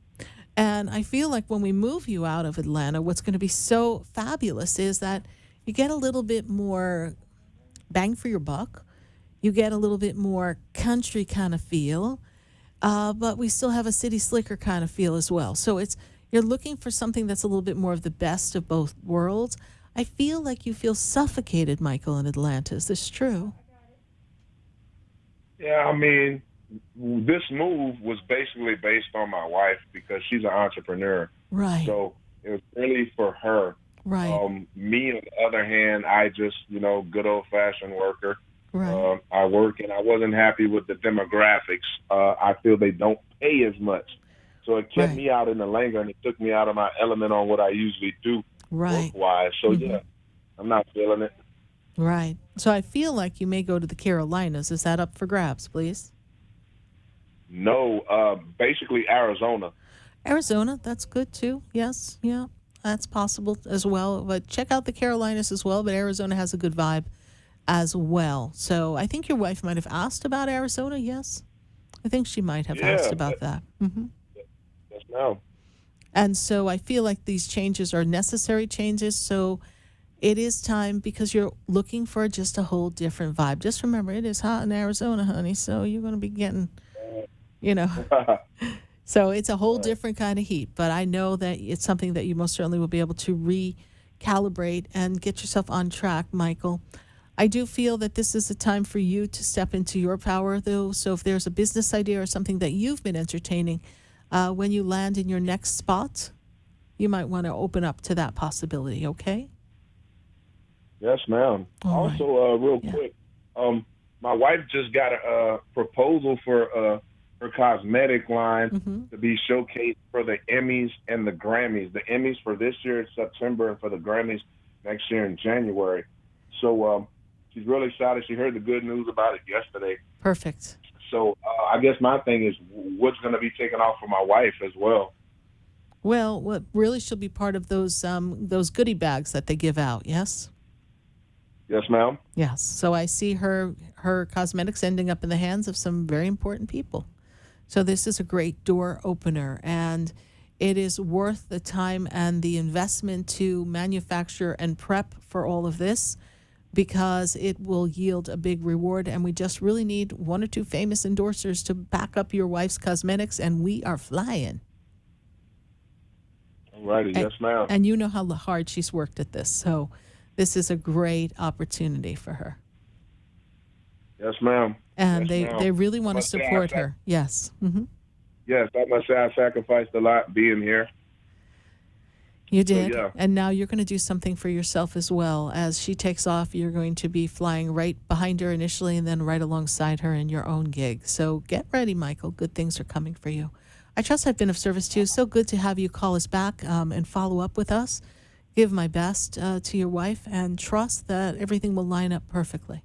And I feel like when we move you out of Atlanta, what's going to be so fabulous is that you get a little bit more bang for your buck. You get a little bit more country kind of feel, but we still have a city slicker kind of feel as well. So you're looking for something that's a little bit more of the best of both worlds. I feel like you feel suffocated, Michael, in Atlanta. Is this true? Yeah, I mean, this move was basically based on my wife because she's an entrepreneur. Right. So it was really for her. Right. Me, on the other hand, I just, good old-fashioned worker. Right. I work, and I wasn't happy with the demographics. I feel they don't pay as much. So it kept me out in the linger, and it took me out of my element on what I usually do work-wise. So, yeah, I'm not feeling it. Right. So I feel like you may go to the Carolinas. Is that up for grabs, please? No, basically Arizona. Arizona, that's good too. Yes, yeah, that's possible as well. But check out the Carolinas as well. But Arizona has a good vibe as well. So I think your wife might have asked about Arizona. Yes, I think she might have asked about that. Mm-hmm. Yes, ma'am. And so I feel like these changes are necessary changes. So it is time because you're looking for just a whole different vibe. Just remember, it is hot in Arizona, honey. So you're going to be getting, so it's a whole different kind of heat. But I know that it's something that you most certainly will be able to recalibrate and get yourself on track, Michael. I do feel that this is a time for you to step into your power, though. So if there's a business idea or something that you've been entertaining, when you land in your next spot, you might want to open up to that possibility, okay? Yes, ma'am. Also, real quick, my wife just got a proposal for her cosmetic line to be showcased for the Emmys and the Grammys. The Emmys for this year in September and for the Grammys next year in January. So she's really excited. She heard the good news about it yesterday. Perfect. So I guess my thing is what's going to be taken off for my wife as well. Well, what really she'll be part of those goodie bags that they give out, yes? Yes, ma'am. Yes. So I see her cosmetics ending up in the hands of some very important people. So this is a great door opener, and it is worth the time and the investment to manufacture and prep for all of this because it will yield a big reward. And we just really need one or two famous endorsers to back up your wife's cosmetics, and we are flying. All righty. Yes, ma'am. And you know how hard she's worked at this. So this is a great opportunity for her. Yes, ma'am. And yes, they really want to support her. Yes. Mm-hmm. Yes, I must say I sacrificed a lot being here. You did. So, yeah. And now you're going to do something for yourself as well. As she takes off, you're going to be flying right behind her initially and then right alongside her in your own gig. So get ready, Michael. Good things are coming for you. I trust I've been of service to you. So good to have you call us back and follow up with us. Give my best to your wife and trust that everything will line up perfectly.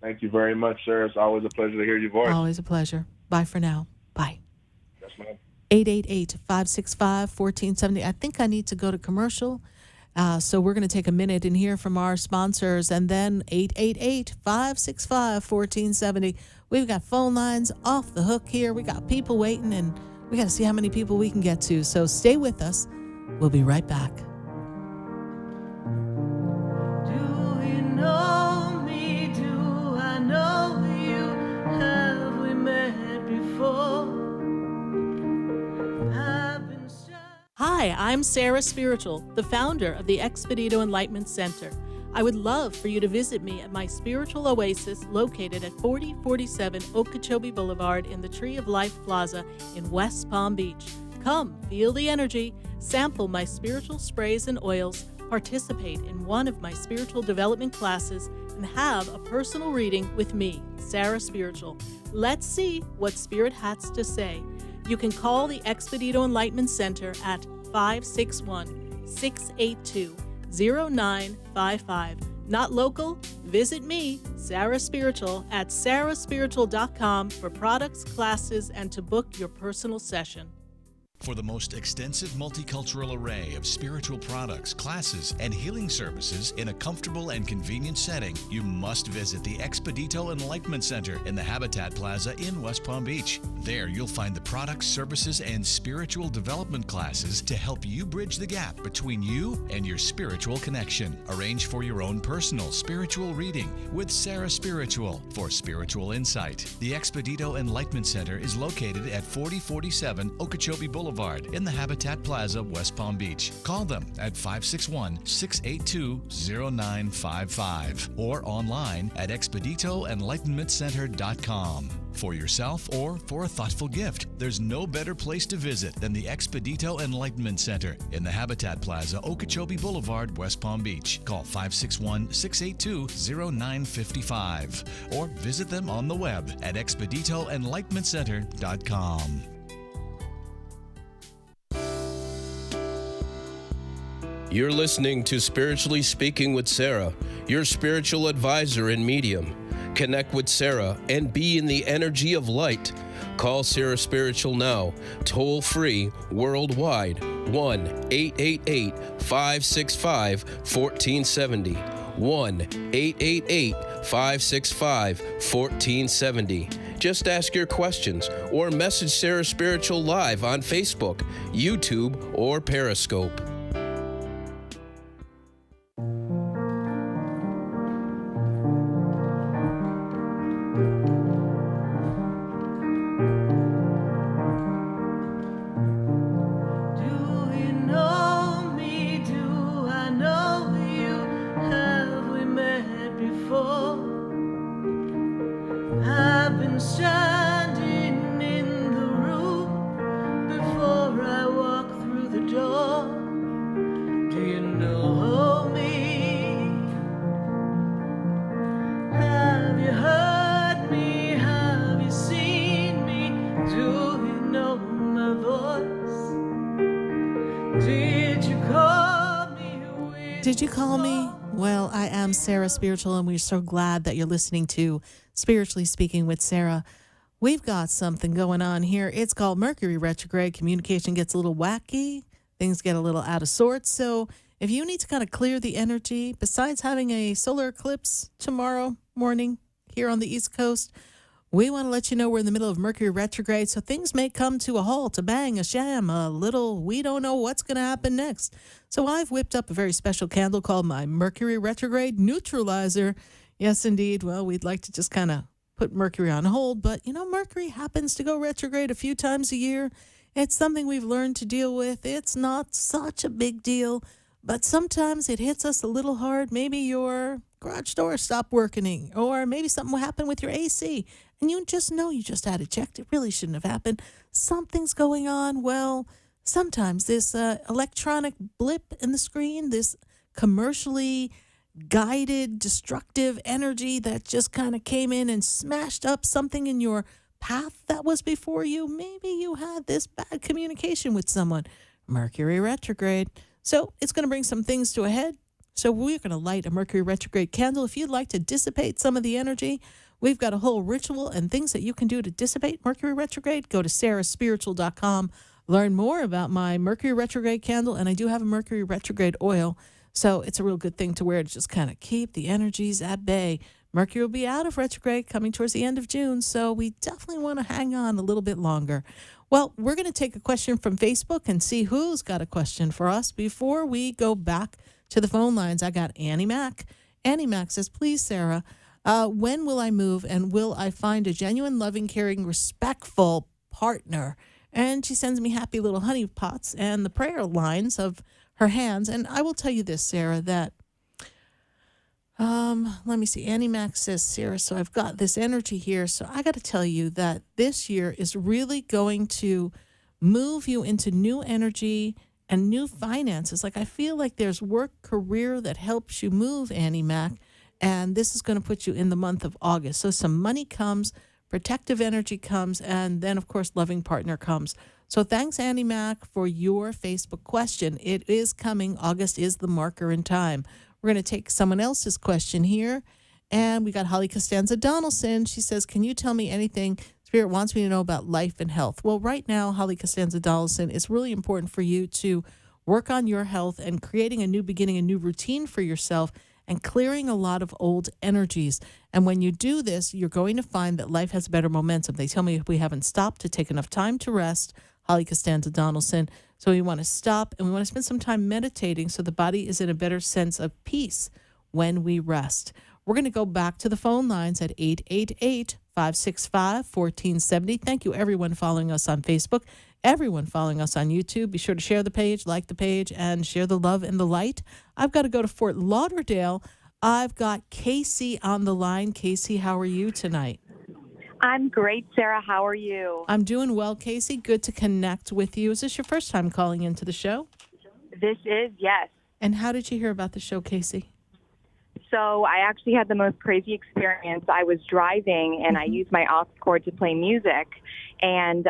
Thank you very much, sir. It's always a pleasure to hear your voice. Always a pleasure. Bye for now. Bye. Yes, ma'am. 888-565-1470. I think I need to go to commercial. So we're going to take a minute and hear from our sponsors, and then 888-565-1470. We've got phone lines off the hook here. We got people waiting, and we got to see how many people we can get to. So stay with us. We'll be right back. Do you know me? Do I know you? Hi, I'm Sarah Spiritual, the founder of the Expedito Enlightenment Center. I would love for you to visit me at my spiritual oasis located at 4047 Okeechobee Boulevard in the Tree of Life Plaza in West Palm Beach. Come, feel the energy, sample my spiritual sprays and oils, participate in one of my spiritual development classes, and have a personal reading with me, Sarah Spiritual. Let's see what Spirit has to say. You can call the Expedito Enlightenment Center at 561-682-0955. Not local? Visit me, Sarah Spiritual, at sarahspiritual.com for products, classes, and to book your personal session. For the most extensive multicultural array of spiritual products, classes, and healing services in a comfortable and convenient setting, you must visit the Expedito Enlightenment Center in the Habitat Plaza in West Palm Beach. There you'll find the products, services, and spiritual development classes to help you bridge the gap between you and your spiritual connection. Arrange for your own personal spiritual reading with Sarah Spiritual for spiritual insight. The Expedito Enlightenment Center is located at 4047 Okeechobee Boulevard in the Habitat Plaza, West Palm Beach. Call them at 561-682-0955 or online at expeditoenlightenmentcenter.com. For yourself or for a thoughtful gift, there's no better place to visit than the Expedito Enlightenment Center in the Habitat Plaza, Okeechobee Boulevard, West Palm Beach. Call 561-682-0955 or visit them on the web at expeditoenlightenmentcenter.com. You're listening to Spiritually Speaking with Sarah, your spiritual advisor and medium. Connect with Sarah and be in the energy of light. Call Sarah Spiritual now, toll free, worldwide, 1-888-565-1470. 1-888-565-1470. Just ask your questions or message Sarah Spiritual live on Facebook, YouTube, or Periscope. Did you call me? Well, I am Sarah Spiritual, and we're so glad that you're listening to Spiritually Speaking with Sarah. We've got something going on here. It's called Mercury retrograde. Communication gets a little wacky. Things get a little out of sorts. So if you need to kind of clear the energy, besides having a solar eclipse tomorrow morning here on the East Coast, we want to let you know we're in the middle of Mercury retrograde, so things may come to a halt, a bang, a sham, a little, we don't know what's going to happen next. So I've whipped up a very special candle called my Mercury retrograde neutralizer. Yes, indeed. Well, we'd like to just kind of put Mercury on hold, but, you know, Mercury happens to go retrograde a few times a year. It's something we've learned to deal with. It's not such a big deal, but sometimes it hits us a little hard. Maybe your garage door stopped working, or maybe something will happen with your AC, and you just know you just had it checked. It really shouldn't have happened. Something's going on. Well, sometimes this electronic blip in the screen, this commercially guided destructive energy that just kind of came in and smashed up something in your path that was before you. Maybe you had this bad communication with someone. Mercury retrograde. So it's going to bring some things to a head. So we're going to light a Mercury retrograde candle. If you'd like to dissipate some of the energy, we've got a whole ritual and things that you can do to dissipate Mercury retrograde. Go to sarahspiritual.com. Learn more about my Mercury retrograde candle, and I do have a Mercury retrograde oil. So it's a real good thing to wear to just kind of keep the energies at bay. Mercury will be out of retrograde coming towards the end of June, so we definitely want to hang on a little bit longer. Well, we're going to take a question from Facebook and see who's got a question for us before we go back to the phone lines. I got Annie Mac. Annie Mac says, please, Sarah, when will I move, and will I find a genuine, loving, caring, respectful partner? And she sends me happy little honey pots and the prayer lines of her hands. And I will tell you this, Sarah, that let me see. Annie Mac says, Sarah, so I've got this energy here. So I got to tell you that this year is really going to move you into new energy and new finances. Like I feel like there's work, career that helps you move, Annie Mac. And this is going to put you in the month of August. So some money comes, protective energy comes, and then, of course, loving partner comes. So thanks, Annie Mac, for your Facebook question. It is coming. August is the marker in time. We're going to take someone else's question here. And we got Holly Costanza Donaldson. She says, can you tell me anything Spirit wants me to know about life and health? Well, right now, Holly Costanza Donaldson, it's really important for you to work on your health and creating a new beginning, a new routine for yourself, and clearing a lot of old energies. And when you do this, you're going to find that life has better momentum. They tell me if we haven't stopped to take enough time to rest, Holly Costanza Donaldson. So we want to stop and we want to spend some time meditating so the body is in a better sense of peace when we rest. We're going to go back to the phone lines at 888-565-1470. Thank you, everyone following us on Facebook, everyone following us on YouTube. Be sure to share the page, like the page, and share the love and the light. I've got to go to Fort Lauderdale. I've got Casey on the line. Casey, how are you tonight? I'm great, Sarah. How are you? I'm doing well, Casey. Good to connect with you. Is this your first time calling into the show? This is, yes. And how did you hear about the show, Casey? So I actually had the most crazy experience. I was driving, and I used my aux cord to play music, and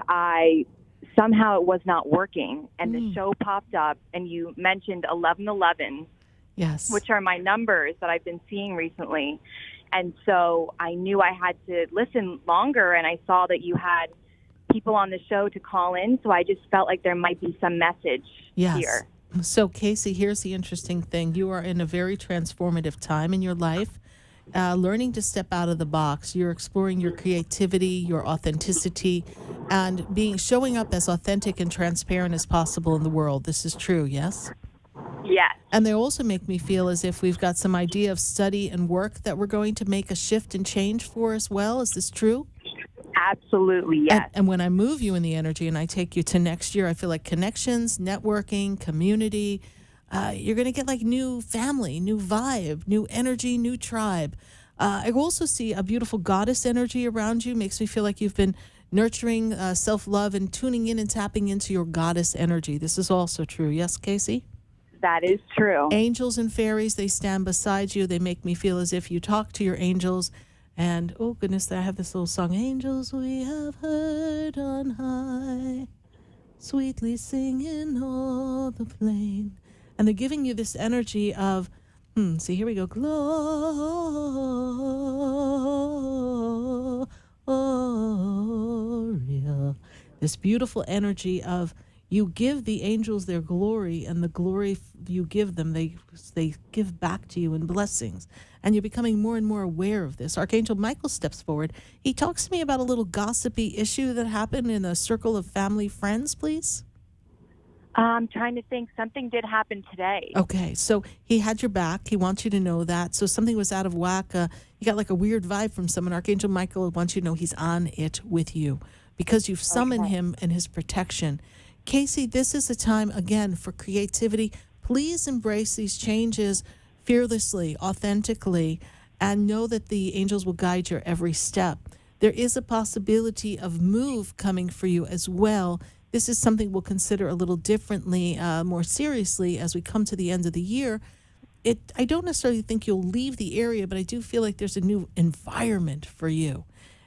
somehow it was not working, and the show popped up, and you mentioned 1111, yes, which are my numbers that I've been seeing recently. And so I knew I had to listen longer, and I saw that you had people on the show to call in, so I just felt like there might be some message here. So, Casey, here's the interesting thing. You are in a very transformative time in your life, learning to step out of the box. You're exploring your creativity, your authenticity, and showing up as authentic and transparent as possible in the world. This is true, yes? Yes. And they also make me feel as if we've got some idea of study and work that we're going to make a shift and change for as well. Is this true? Absolutely, yes. And when I move you in the energy and I take you to next year, I feel like connections, networking, community, you're going to get like new family, new vibe, new energy, new tribe. I also see a beautiful goddess energy around you. Makes me feel like you've been nurturing self-love and tuning in and tapping into your goddess energy. This is also true. Yes, Casey? That is true. Angels and fairies, they stand beside you. They make me feel as if you talk to your angels. And, oh, goodness, I have this little song. Angels we have heard on high, sweetly singing o'er the plain. And they're giving you this energy of, see, here we go. Gloria. This beautiful energy of you give the angels their glory, and the glory you give them, they give back to you in blessings. And you're becoming more and more aware of this. Archangel Michael steps forward. He talks to me about a little gossipy issue that happened in a circle of family friends, please. I'm trying to think. Something did happen today. Okay, so he had your back. He wants you to know that. So something was out of whack. You got like a weird vibe from someone. Archangel Michael wants you to know he's on it with you because you've summoned him and his protection. Casey, this is a time, again, for creativity. Please embrace these changes fearlessly, authentically, and know that the angels will guide your every step. There is a possibility of move coming for you as well. This is something we'll consider a little differently, more seriously as we come to the end of the year. I don't necessarily think you'll leave the area, but I do feel like there's a new environment for you.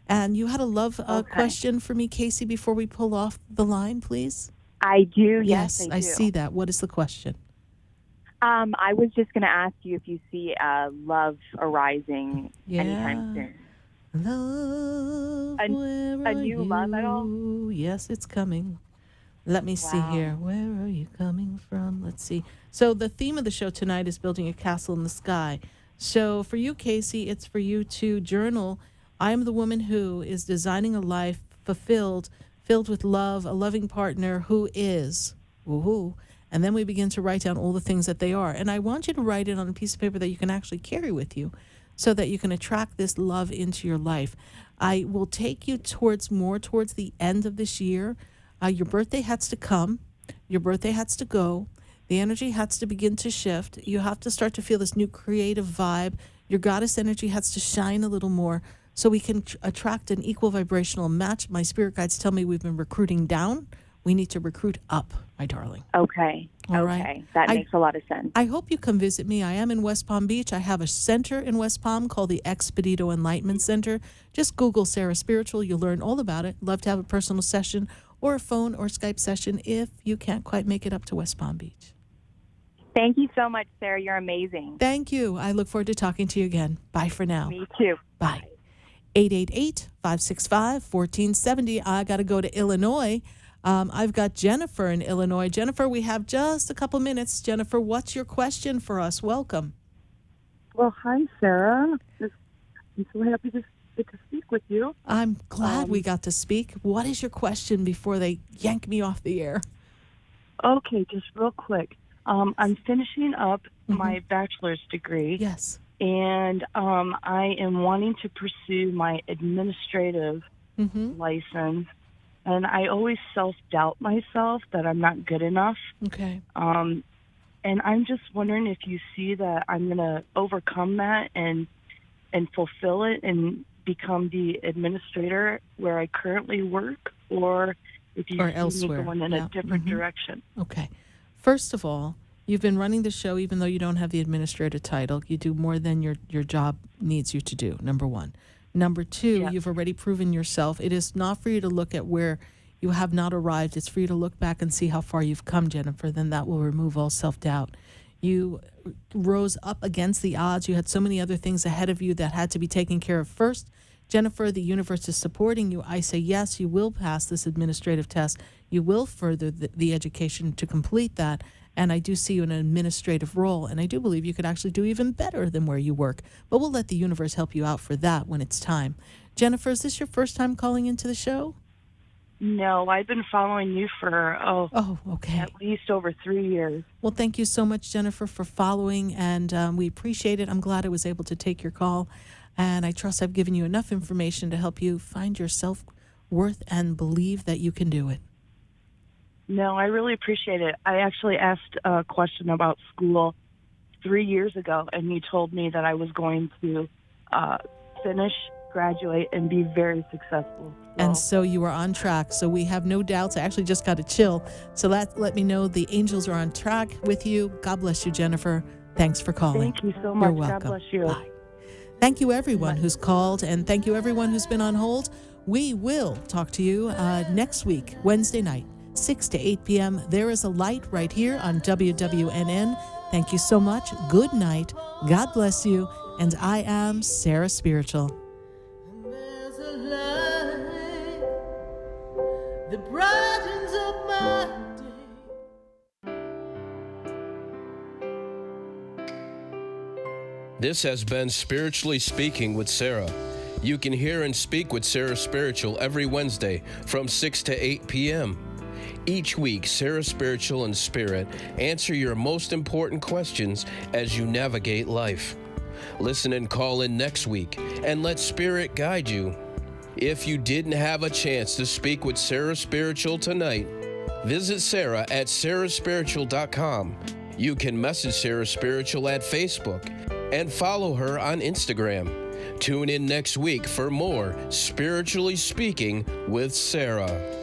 And you had a love question for me, Casey, before we pull off the line, please? I do, yes, I do. I see that. What is the question? I was just going to ask you if you see love arising anytime soon. Love, a new love at all? Yes, it's coming. Let me see here. Where are you coming from? Let's see. So the theme of the show tonight is building a castle in the sky. So for you, Casey, it's for you to journal. I am the woman who is designing a life filled with love, a loving partner who is. Woohoo. And then we begin to write down all the things that they are. And I want you to write it on a piece of paper that you can actually carry with you so that you can attract this love into your life. I will take you towards the end of this year. Your birthday has to come. Your birthday has to go. The energy has to begin to shift. You have to start to feel this new creative vibe. Your goddess energy has to shine a little more so we can attract an equal vibrational match. My spirit guides tell me we've been recruiting down. We need to recruit up, my darling. Okay. All okay. right. That makes a lot of sense. I hope you come visit me. I am in West Palm Beach. I have a center in West Palm called the Expedito Enlightenment Center. Just Google Sarah Spiritual. You'll learn all about it. Love to have a personal session or a phone or Skype session if you can't quite make it up to West Palm Beach. Thank you so much, Sarah. You're amazing. Thank you. I look forward to talking to you again. Bye for now. Me too. Bye. 888-565-1470. I got to go to Illinois. I've got Jennifer in Illinois. Jennifer, we have just a couple minutes. Jennifer, what's your question for us? Welcome. Well, hi, Sarah. I'm so happy to get to speak with you. I'm glad we got to speak. What is your question before they yank me off the air? Okay, just real quick. I'm finishing up my bachelor's degree. Yes. And I am wanting to pursue my administrative license. And I always self-doubt myself that I'm not good enough. Okay. And I'm just wondering if you see that I'm going to overcome that and fulfill it and become the administrator where I currently work, or if you see elsewhere. me going in a different direction. Okay. First of all, you've been running the show even though you don't have the administrator title. You do more than your job needs you to do, number one. Number two, you've already proven yourself. It is not for you to look at where you have not arrived. It's for you to look back and see how far you've come, Jennifer. Then that will remove all self-doubt. You rose up against the odds. You had so many other things ahead of you that had to be taken care of first. Jennifer, the universe is supporting you. I say, yes, you will pass this administrative test. You will further the education to complete that. And I do see you in an administrative role, and I do believe you could actually do even better than where you work. But we'll let the universe help you out for that when it's time. Jennifer, is this your first time calling into the show? No, I've been following you for, okay, at least over 3 years. Well, thank you so much, Jennifer, for following, and we appreciate it. I'm glad I was able to take your call, and I trust I've given you enough information to help you find your self-worth and believe that you can do it. No, I really appreciate it. I actually asked a question about school 3 years ago, and you told me that I was going to finish, graduate, and be very successful. And so you are on track. So we have no doubts. I actually just got a chill. So let me know the angels are on track with you. God bless you, Jennifer. Thanks for calling. Thank you so much. You're welcome. God bless you. Bye. Thank you, everyone who's called, and thank you, everyone who's been on hold. We will talk to you next week, Wednesday night, 6 to 8 p.m. There is a light right here on WWNN. Thank you so much. Good night. God bless you. And I am Sarah Spiritual. There's a light that brightens up my day. This has been Spiritually Speaking with Sarah. You can hear and speak with Sarah Spiritual every Wednesday from 6 to 8 p.m. Each week, Sarah Spiritual and Spirit answer your most important questions as you navigate life. Listen and call in next week and let Spirit guide you. If you didn't have a chance to speak with Sarah Spiritual tonight, visit Sarah at sarahspiritual.com. You can message Sarah Spiritual at Facebook and follow her on Instagram. Tune in next week for more Spiritually Speaking with Sarah.